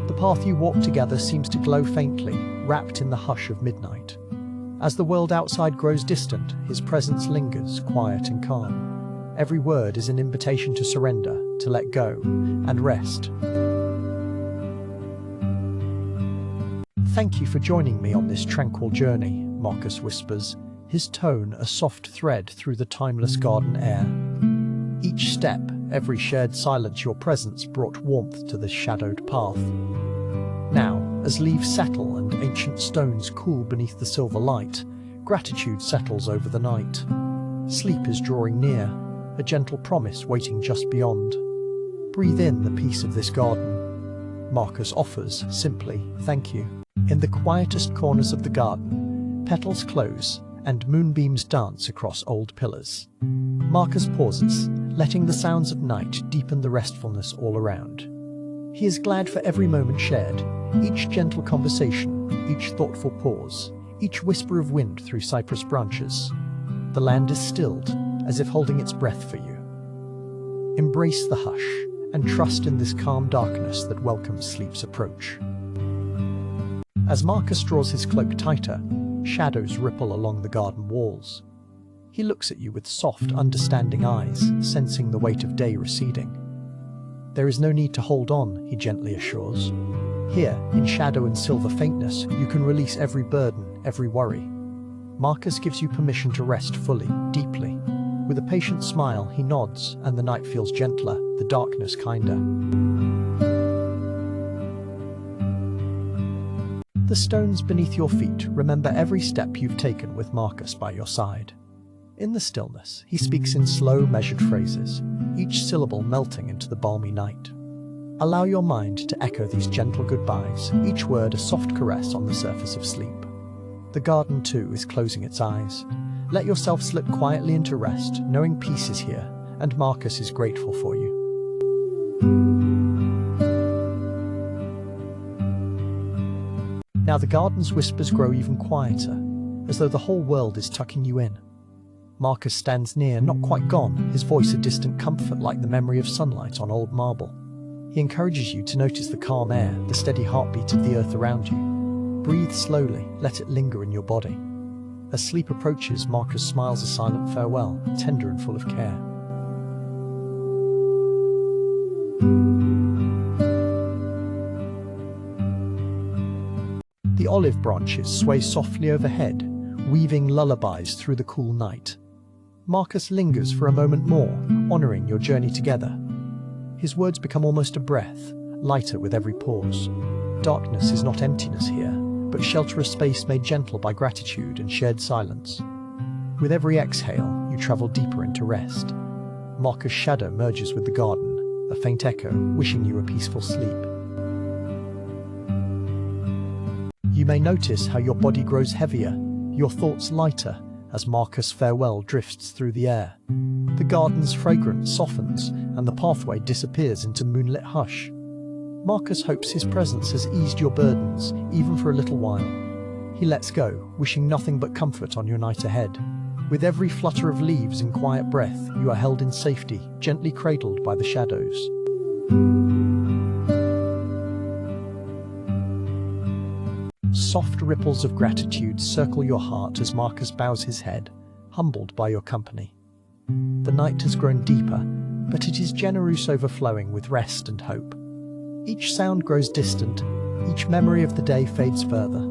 The path you walk together seems to glow faintly, wrapped in the hush of midnight. As the world outside grows distant, his presence lingers, quiet and calm. Every word is an invitation to surrender, to let go, and rest. Thank you for joining me on this tranquil journey, Marcus whispers, his tone a soft thread through the timeless garden air. Each step, every shared silence, your presence brought warmth to this shadowed path. Now, as leaves settle and ancient stones cool beneath the silver light, gratitude settles over the night. Sleep is drawing near, a gentle promise waiting just beyond. Breathe in the peace of this garden. Marcus offers, simply, thank you. In the quietest corners of the garden, petals close and moonbeams dance across old pillars. Marcus pauses, letting the sounds of night deepen the restfulness all around. He is glad for every moment shared, each gentle conversation, each thoughtful pause, each whisper of wind through cypress branches. The land is stilled, as if holding its breath for you. Embrace the hush and trust in this calm darkness that welcomes sleep's approach. As Marcus draws his cloak tighter, shadows ripple along the garden walls. He looks at you with soft, understanding eyes, sensing the weight of day receding. There is no need to hold on, he gently assures. Here, in shadow and silver faintness, you can release every burden, every worry. Marcus gives you permission to rest fully, deeply. With a patient smile, he nods, and the night feels gentler, the darkness kinder. The stones beneath your feet remember every step you've taken with Marcus by your side. In the stillness, he speaks in slow, measured phrases, each syllable melting into the balmy night. Allow your mind to echo these gentle goodbyes, each word a soft caress on the surface of sleep. The garden, too, is closing its eyes. Let yourself slip quietly into rest, knowing peace is here, and Marcus is grateful for you. Now the garden's whispers grow even quieter, as though the whole world is tucking you in. Marcus stands near, not quite gone, his voice a distant comfort like the memory of sunlight on old marble. He encourages you to notice the calm air, the steady heartbeat of the earth around you. Breathe slowly, let it linger in your body. As sleep approaches, Marcus smiles a silent farewell, tender and full of care. The olive branches sway softly overhead, weaving lullabies through the cool night. Marcus lingers for a moment more, honoring your journey together. His words become almost a breath, lighter with every pause. Darkness is not emptiness here, but shelter, a space made gentle by gratitude and shared silence. With every exhale, you travel deeper into rest. Marcus' shadow merges with the garden, a faint echo, wishing you a peaceful sleep. You may notice how your body grows heavier, your thoughts lighter, as Marcus' farewell drifts through the air. The garden's fragrance softens, and the pathway disappears into moonlit hush. Marcus hopes his presence has eased your burdens, even for a little while. He lets go, wishing nothing but comfort on your night ahead. With every flutter of leaves and quiet breath, you are held in safety, gently cradled by the shadows. Soft ripples of gratitude circle your heart as Marcus bows his head, humbled by your company. The night has grown deeper, but it is generous, overflowing with rest and hope. Each sound grows distant, each memory of the day fades further.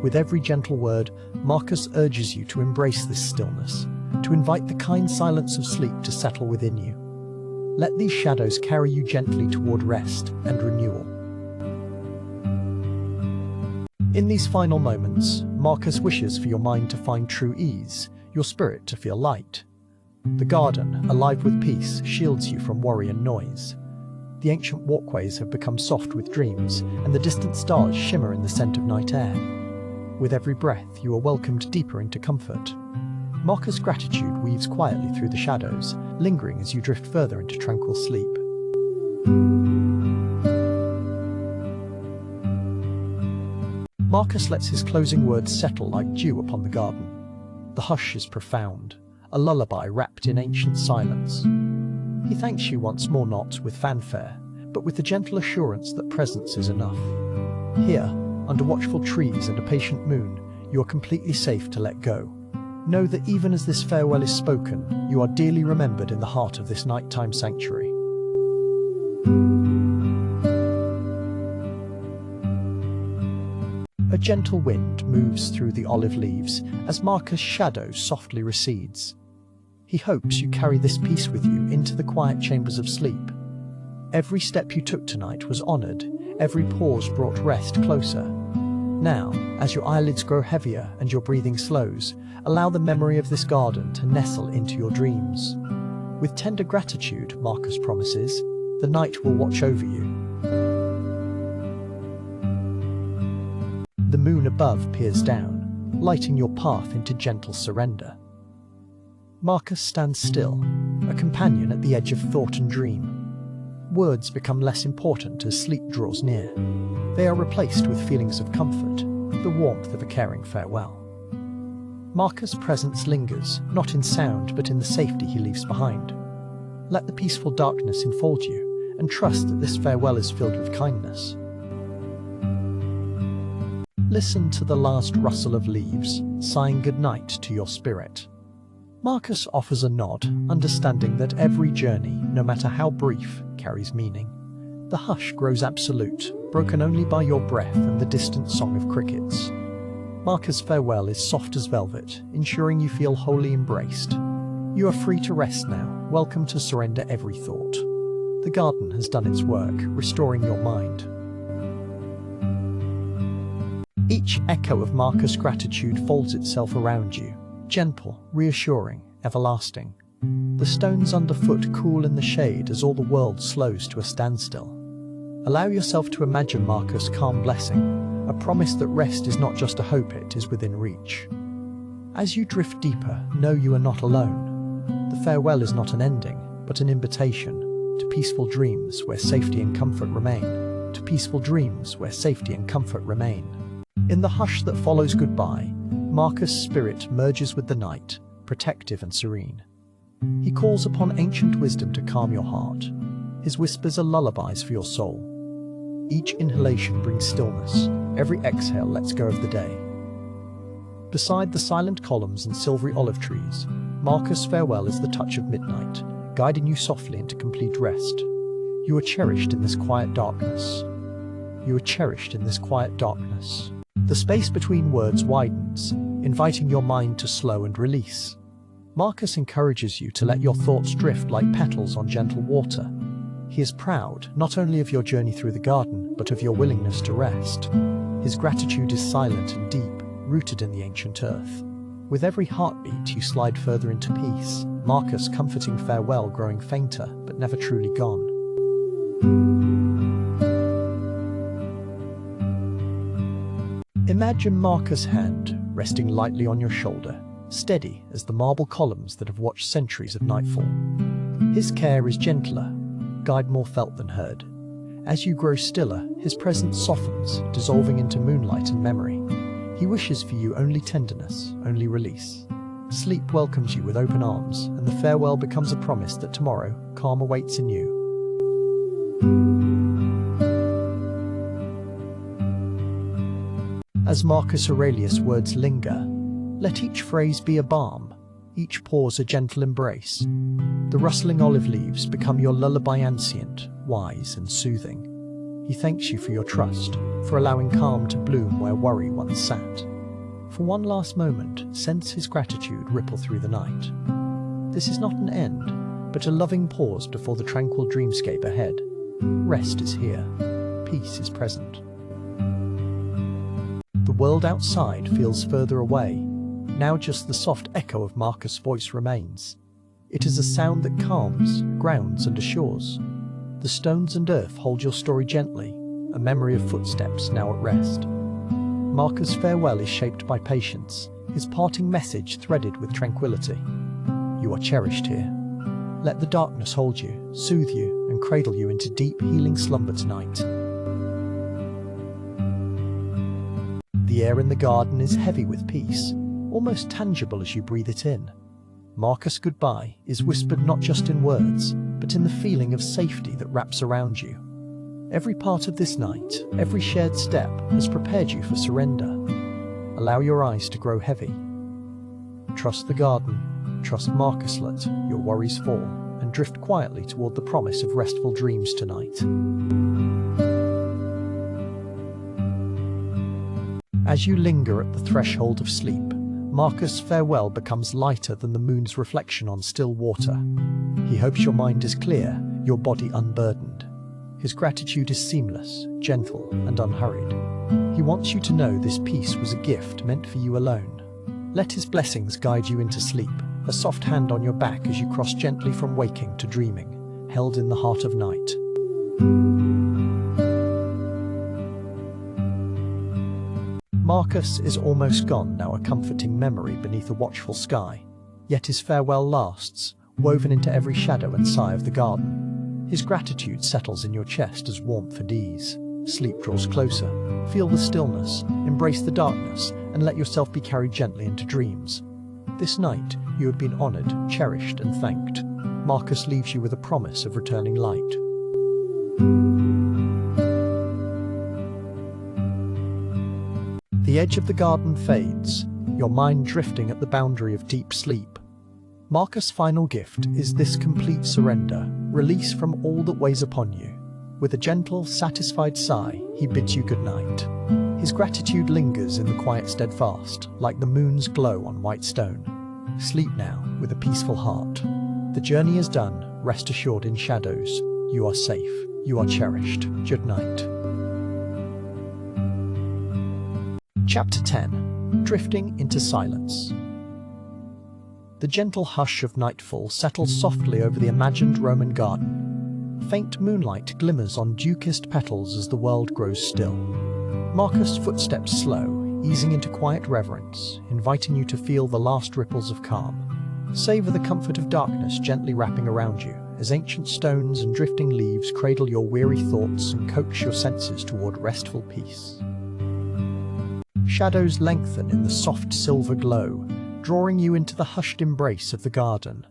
With every gentle word, Marcus urges you to embrace this stillness, to invite the kind silence of sleep to settle within you. Let these shadows carry you gently toward rest and renewal. In these final moments, Marcus wishes for your mind to find true ease, your spirit to feel light. The garden, alive with peace, shields you from worry and noise. The ancient walkways have become soft with dreams, and the distant stars shimmer in the scent of night air. With every breath, you are welcomed deeper into comfort. Marcus' gratitude weaves quietly through the shadows, lingering as you drift further into tranquil sleep. Marcus lets his closing words settle like dew upon the garden. The hush is profound, a lullaby wrapped in ancient silence. He thanks you once more, not with fanfare, but with the gentle assurance that presence is enough. Here, under watchful trees and a patient moon, you are completely safe to let go. Know that even as this farewell is spoken, you are dearly remembered in the heart of this nighttime sanctuary. A gentle wind moves through the olive leaves as Marcus' shadow softly recedes. He hopes you carry this peace with you into the quiet chambers of sleep. Every step you took tonight was honored, every pause brought rest closer. Now, as your eyelids grow heavier and your breathing slows, allow the memory of this garden to nestle into your dreams. With tender gratitude, Marcus promises, the night will watch over you. The moon above peers down, lighting your path into gentle surrender. Marcus stands still, a companion at the edge of thought and dream. Words become less important as sleep draws near. They are replaced with feelings of comfort, the warmth of a caring farewell. Marcus' presence lingers, not in sound but in the safety he leaves behind. Let the peaceful darkness enfold you, and trust that this farewell is filled with kindness. Listen to the last rustle of leaves, sighing goodnight to your spirit. Marcus offers a nod, understanding that every journey, no matter how brief, carries meaning. The hush grows absolute, broken only by your breath and the distant song of crickets. Marcus' farewell is soft as velvet, ensuring you feel wholly embraced. You are free to rest now, welcome to surrender every thought. The garden has done its work, restoring your mind. Each echo of Marcus' gratitude folds itself around you, gentle, reassuring, everlasting. The stones underfoot cool in the shade as all the world slows to a standstill. Allow yourself to imagine Marcus' calm blessing, a promise that rest is not just a hope, it is within reach. As you drift deeper, know you are not alone. The farewell is not an ending, but an invitation to peaceful dreams where safety and comfort remain. To peaceful dreams where safety and comfort remain. In the hush that follows goodbye, Marcus' spirit merges with the night, protective and serene. He calls upon ancient wisdom to calm your heart. His whispers are lullabies for your soul. Each inhalation brings stillness. Every exhale lets go of the day. Beside the silent columns and silvery olive trees, Marcus' farewell is the touch of midnight, guiding you softly into complete rest. You are cherished in this quiet darkness. You are cherished in this quiet darkness. The space between words widens, inviting your mind to slow and release. Marcus encourages you to let your thoughts drift like petals on gentle water. He is proud not only of your journey through the garden, but of your willingness to rest. His gratitude is silent and deep, rooted in the ancient earth. With every heartbeat, you slide further into peace, Marcus' comforting farewell growing fainter, but never truly gone. Imagine Marcus' hand resting lightly on your shoulder, steady as the marble columns that have watched centuries of nightfall. His care is gentler, guide more felt than heard. As you grow stiller, his presence softens, dissolving into moonlight and memory. He wishes for you only tenderness, only release. Sleep welcomes you with open arms, and the farewell becomes a promise that tomorrow, calm awaits in you. As Marcus Aurelius' words linger, let each phrase be a balm, each pause a gentle embrace. The rustling olive leaves become your lullaby, ancient, wise and soothing. He thanks you for your trust, for allowing calm to bloom where worry once sat. For one last moment, sense his gratitude ripple through the night. This is not an end, but a loving pause before the tranquil dreamscape ahead. Rest is here. Peace is present. The world outside feels further away. Now just the soft echo of Marcus' voice remains. It is a sound that calms, grounds and assures. The stones and earth hold your story gently, a memory of footsteps now at rest. Marcus' farewell is shaped by patience, his parting message threaded with tranquility. You are cherished here. Let the darkness hold you, soothe you, and cradle you into deep, healing slumber tonight. The air in the garden is heavy with peace, almost tangible as you breathe it in. Marcus' goodbye is whispered not just in words, but in the feeling of safety that wraps around you. Every part of this night, every shared step, has prepared you for surrender. Allow your eyes to grow heavy. Trust the garden, trust Marcus, let your worries fall, and drift quietly toward the promise of restful dreams tonight. As you linger at the threshold of sleep, Marcus' farewell becomes lighter than the moon's reflection on still water. He hopes your mind is clear, your body unburdened. His gratitude is seamless, gentle, and unhurried. He wants you to know this peace was a gift meant for you alone. Let his blessings guide you into sleep, a soft hand on your back as you cross gently from waking to dreaming, held in the heart of night. Marcus is almost gone, now a comforting memory beneath a watchful sky. Yet his farewell lasts, woven into every shadow and sigh of the garden. His gratitude settles in your chest as warmth and ease. Sleep draws closer. Feel the stillness, embrace the darkness, and let yourself be carried gently into dreams. This night, you have been honored, cherished, and thanked. Marcus leaves you with a promise of returning light. The edge of the garden fades, your mind drifting at the boundary of deep sleep. Marcus' final gift is this complete surrender, release from all that weighs upon you. With a gentle, satisfied sigh, he bids you good night. His gratitude lingers in the quiet steadfast, like the moon's glow on white stone. Sleep now, with a peaceful heart. The journey is done, rest assured in shadows. You are safe, you are cherished. Good night. Chapter 10. Drifting into Silence. The gentle hush of nightfall settles softly over the imagined Roman garden. Faint moonlight glimmers on dew-kissed petals as the world grows still. Marcus' footsteps slow, easing into quiet reverence, inviting you to feel the last ripples of calm. Savor the comfort of darkness gently wrapping around you, as ancient stones and drifting leaves cradle your weary thoughts and coax your senses toward restful peace. Shadows lengthen in the soft silver glow, drawing you into the hushed embrace of the garden.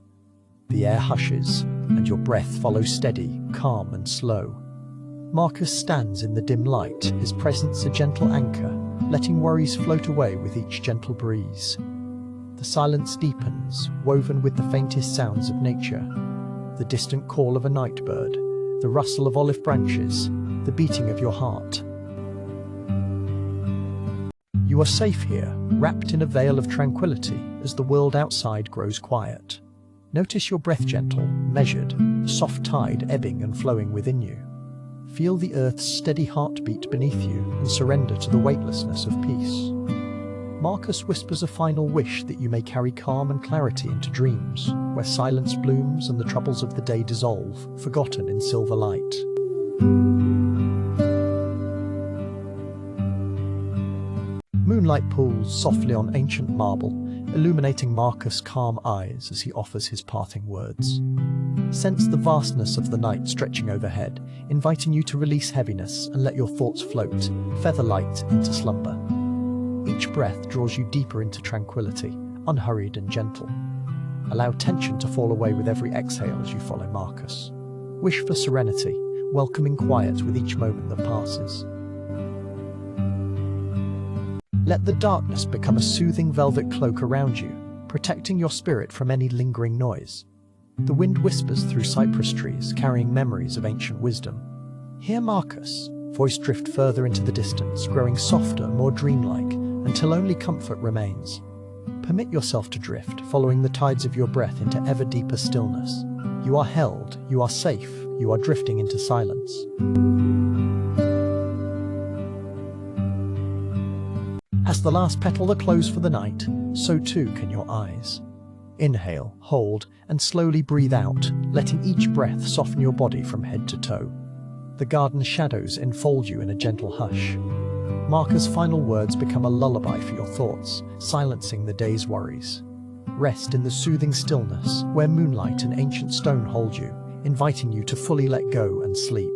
The air hushes, and your breath follows steady, calm and slow. Marcus stands in the dim light, his presence a gentle anchor, letting worries float away with each gentle breeze. The silence deepens, woven with the faintest sounds of nature. The distant call of a night bird, the rustle of olive branches, the beating of your heart. You are safe here, wrapped in a veil of tranquility as the world outside grows quiet. Notice your breath gentle, measured, the soft tide ebbing and flowing within you. Feel the earth's steady heartbeat beneath you and surrender to the weightlessness of peace. Marcus whispers a final wish that you may carry calm and clarity into dreams, where silence blooms and the troubles of the day dissolve, forgotten in silver light. Moonlight pools softly on ancient marble, illuminating Marcus' calm eyes as he offers his parting words. Sense the vastness of the night stretching overhead, inviting you to release heaviness and let your thoughts float, feather light into slumber. Each breath draws you deeper into tranquility, unhurried and gentle. Allow tension to fall away with every exhale as you follow Marcus. Wish for serenity, welcoming quiet with each moment that passes. Let the darkness become a soothing velvet cloak around you, protecting your spirit from any lingering noise. The wind whispers through cypress trees, carrying memories of ancient wisdom. Hear Marcus' voice drift further into the distance, growing softer, more dreamlike, until only comfort remains. Permit yourself to drift, following the tides of your breath into ever deeper stillness. You are held, you are safe, you are drifting into silence. As the last petals close for the night, so too can your eyes. Inhale, hold, and slowly breathe out, letting each breath soften your body from head to toe. The garden shadows enfold you in a gentle hush. Marcus' final words become a lullaby for your thoughts, silencing the day's worries. Rest in the soothing stillness, where moonlight and ancient stone hold you, inviting you to fully let go and sleep.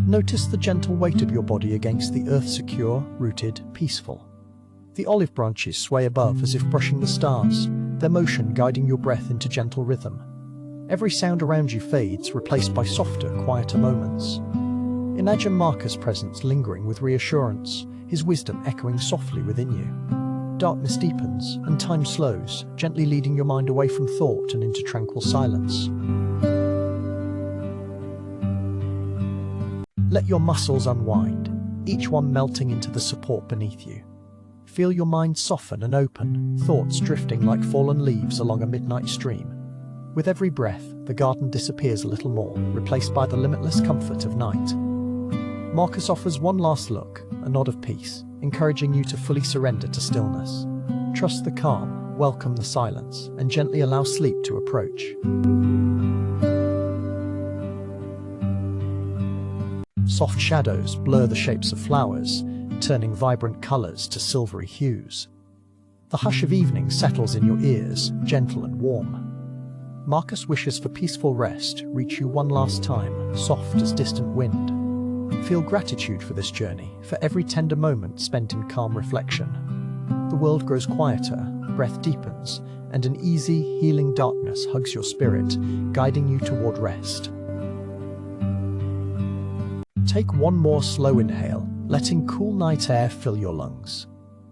Notice the gentle weight of your body against the earth, secure, rooted, peaceful. The olive branches sway above as if brushing the stars, their motion guiding your breath into gentle rhythm. Every sound around you fades, replaced by softer, quieter moments. Imagine Marcus' presence lingering with reassurance, his wisdom echoing softly within you. Darkness deepens, and time slows, gently leading your mind away from thought and into tranquil silence. Let your muscles unwind, each one melting into the support beneath you. Feel your mind soften and open, thoughts drifting like fallen leaves along a midnight stream. With every breath, the garden disappears a little more, replaced by the limitless comfort of night. Marcus offers one last look, a nod of peace, encouraging you to fully surrender to stillness. Trust the calm, welcome the silence, and gently allow sleep to approach. Soft shadows blur the shapes of flowers, turning vibrant colors to silvery hues. The hush of evening settles in your ears, gentle and warm. Marcus wishes for peaceful rest reach you one last time, soft as distant wind. Feel gratitude for this journey, for every tender moment spent in calm reflection. The world grows quieter, breath deepens, and an easy, healing darkness hugs your spirit, guiding you toward rest. Take one more slow inhale, letting cool night air fill your lungs.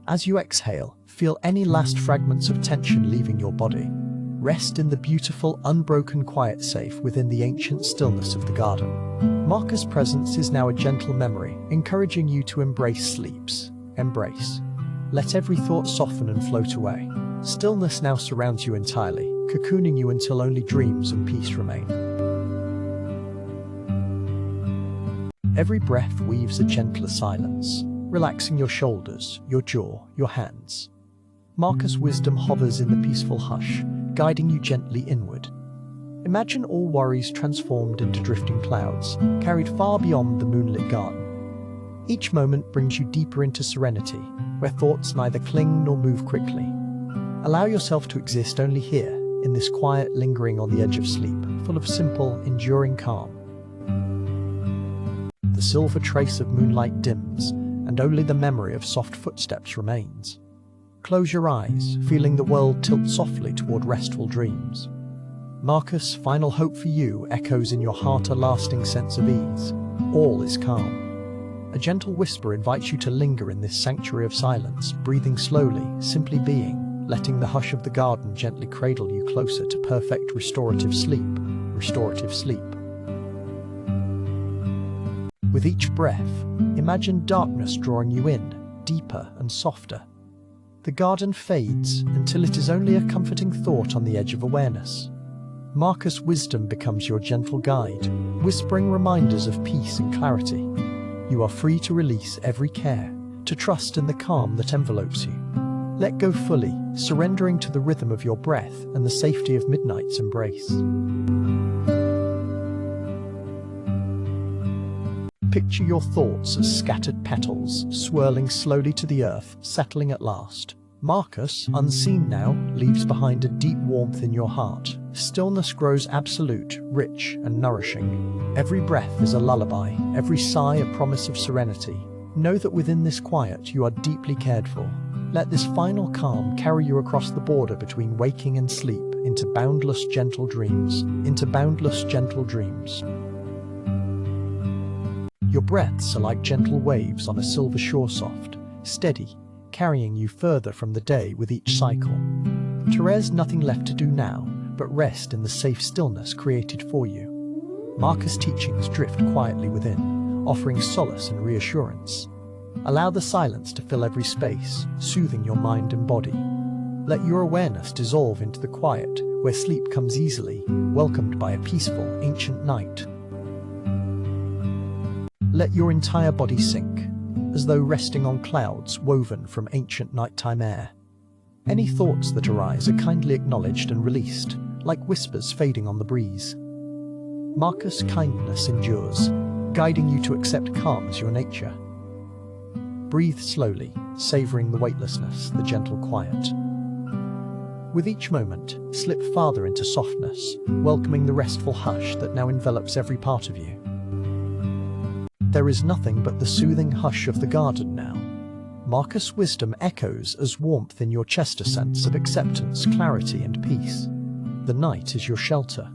As you exhale, feel any last fragments of tension leaving your body. Rest in the beautiful, unbroken quiet safe within the ancient stillness of the garden. Marcus' presence is now a gentle memory, encouraging you to embrace sleeps. Embrace. Let every thought soften and float away. Stillness now surrounds you entirely, cocooning you until only dreams and peace remain. Every breath weaves a gentler silence, relaxing your shoulders, your jaw, your hands. Marcus' wisdom hovers in the peaceful hush, guiding you gently inward. Imagine all worries transformed into drifting clouds, carried far beyond the moonlit garden. Each moment brings you deeper into serenity, where thoughts neither cling nor move quickly. Allow yourself to exist only here, in this quiet lingering on the edge of sleep, full of simple, enduring calm. The silver trace of moonlight dims, and only the memory of soft footsteps remains. Close your eyes, feeling the world tilt softly toward restful dreams. Marcus' final hope for you echoes in your heart, a lasting sense of ease. All is calm. A gentle whisper invites you to linger in this sanctuary of silence, breathing slowly, simply being, letting the hush of the garden gently cradle you closer to perfect restorative sleep. Restorative sleep. With each breath, imagine darkness drawing you in, deeper and softer. The garden fades until it is only a comforting thought on the edge of awareness. Marcus' wisdom becomes your gentle guide, whispering reminders of peace and clarity. You are free to release every care, to trust in the calm that envelopes you. Let go fully, surrendering to the rhythm of your breath and the safety of midnight's embrace. Picture your thoughts as scattered petals, swirling slowly to the earth, settling at last. Marcus, unseen now, leaves behind a deep warmth in your heart. Stillness grows absolute, rich, and nourishing. Every breath is a lullaby, every sigh a promise of serenity. Know that within this quiet you are deeply cared for. Let this final calm carry you across the border between waking and sleep, into boundless gentle dreams. Your breaths are like gentle waves on a silver shore, soft, steady, carrying you further from the day with each cycle. There's nothing left to do now but rest in the safe stillness created for you. Marcus' teachings drift quietly within, offering solace and reassurance. Allow the silence to fill every space, soothing your mind and body. Let your awareness dissolve into the quiet, where sleep comes easily, welcomed by a peaceful, ancient night. Let your entire body sink, as though resting on clouds woven from ancient nighttime air. Any thoughts that arise are kindly acknowledged and released, like whispers fading on the breeze. Marcus' kindness endures, guiding you to accept calm as your nature. Breathe slowly, savoring the weightlessness, the gentle quiet. With each moment, slip farther into softness, welcoming the restful hush that now envelops every part of you. There is nothing but the soothing hush of the garden now. Marcus' wisdom echoes as warmth in your chest, a sense of acceptance, clarity, and peace. The night is your shelter.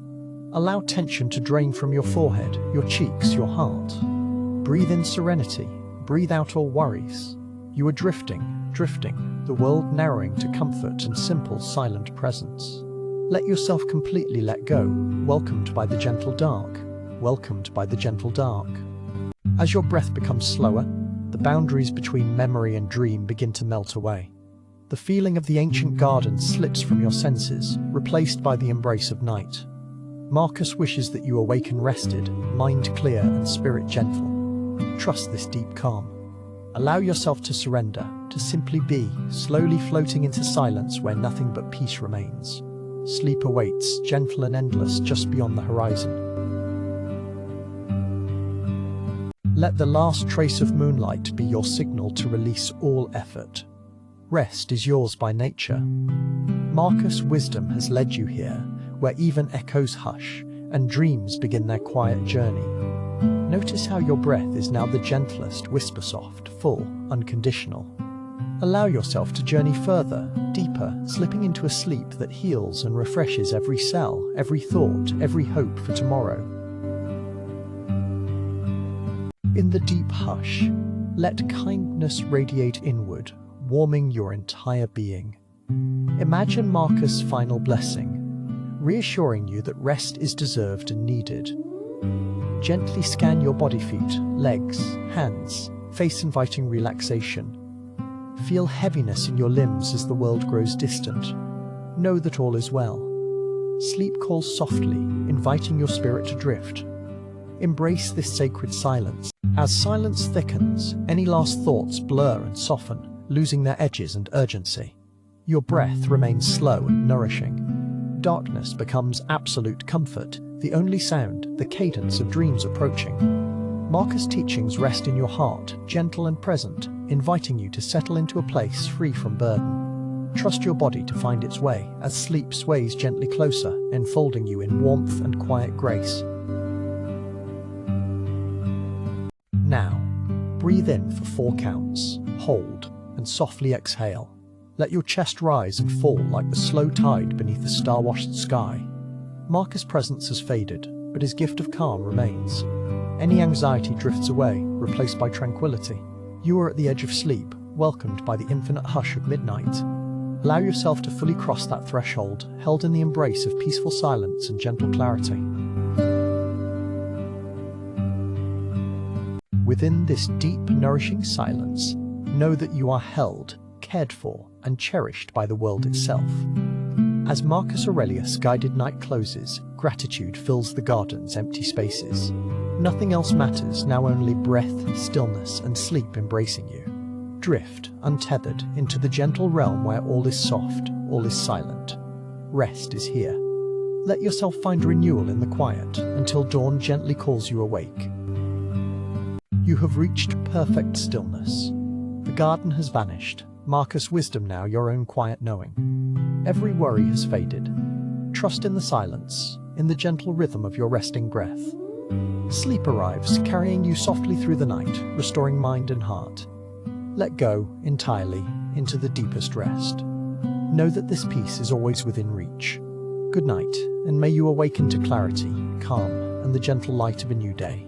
Allow tension to drain from your forehead, your cheeks, your heart. Breathe in serenity, breathe out all worries. You are drifting, the world narrowing to comfort and simple, silent presence. Let yourself completely let go, welcomed by the gentle dark, welcomed by the gentle dark. As your breath becomes slower, the boundaries between memory and dream begin to melt away. The feeling of the ancient garden slips from your senses, replaced by the embrace of night. Marcus wishes that you awaken rested, mind clear and spirit gentle. Trust this deep calm. Allow yourself to surrender, to simply be, slowly floating into silence where nothing but peace remains. Sleep awaits, gentle and endless, just beyond the horizon. Let the last trace of moonlight be your signal to release all effort. Rest is yours by nature. Marcus' wisdom has led you here, where even echoes hush and dreams begin their quiet journey. Notice how your breath is now the gentlest, whisper soft, full, unconditional. Allow yourself to journey further, deeper, slipping into a sleep that heals and refreshes every cell, every thought, every hope for tomorrow. In the deep hush, let kindness radiate inward, warming your entire being. Imagine Marcus' final blessing, reassuring you that rest is deserved and needed. Gently scan your body, feet, legs, hands, face, inviting relaxation. Feel heaviness in your limbs as the world grows distant. Know that all is well. Sleep calls softly, inviting your spirit to drift. Embrace this sacred silence. As silence thickens, any last thoughts blur and soften, losing their edges and urgency. Your breath remains slow and nourishing. Darkness becomes absolute comfort, the only sound, the cadence of dreams approaching. Marcus' teachings rest in your heart, gentle and present, inviting you to settle into a place free from burden. Trust your body to find its way as sleep sways gently closer, enfolding you in warmth and quiet grace. Now, breathe in for 4 counts, hold, and softly exhale. Let your chest rise and fall like the slow tide beneath the star-washed sky. Marcus' presence has faded, but his gift of calm remains. Any anxiety drifts away, replaced by tranquility. You are at the edge of sleep, welcomed by the infinite hush of midnight. Allow yourself to fully cross that threshold, held in the embrace of peaceful silence and gentle clarity. Within this deep, nourishing silence, know that you are held, cared for, and cherished by the world itself. As Marcus Aurelius' guided night closes, gratitude fills the garden's empty spaces. Nothing else matters, now only breath, stillness, and sleep embracing you. Drift, untethered, into the gentle realm where all is soft, all is silent. Rest is here. Let yourself find renewal in the quiet, until dawn gently calls you awake. You have reached perfect stillness. The garden has vanished. Marcus' wisdom now your own quiet knowing. Every worry has faded. Trust in the silence, in the gentle rhythm of your resting breath. Sleep arrives, carrying you softly through the night, restoring mind and heart. Let go, entirely, into the deepest rest. Know that this peace is always within reach. Good night, and may you awaken to clarity, calm, and the gentle light of a new day.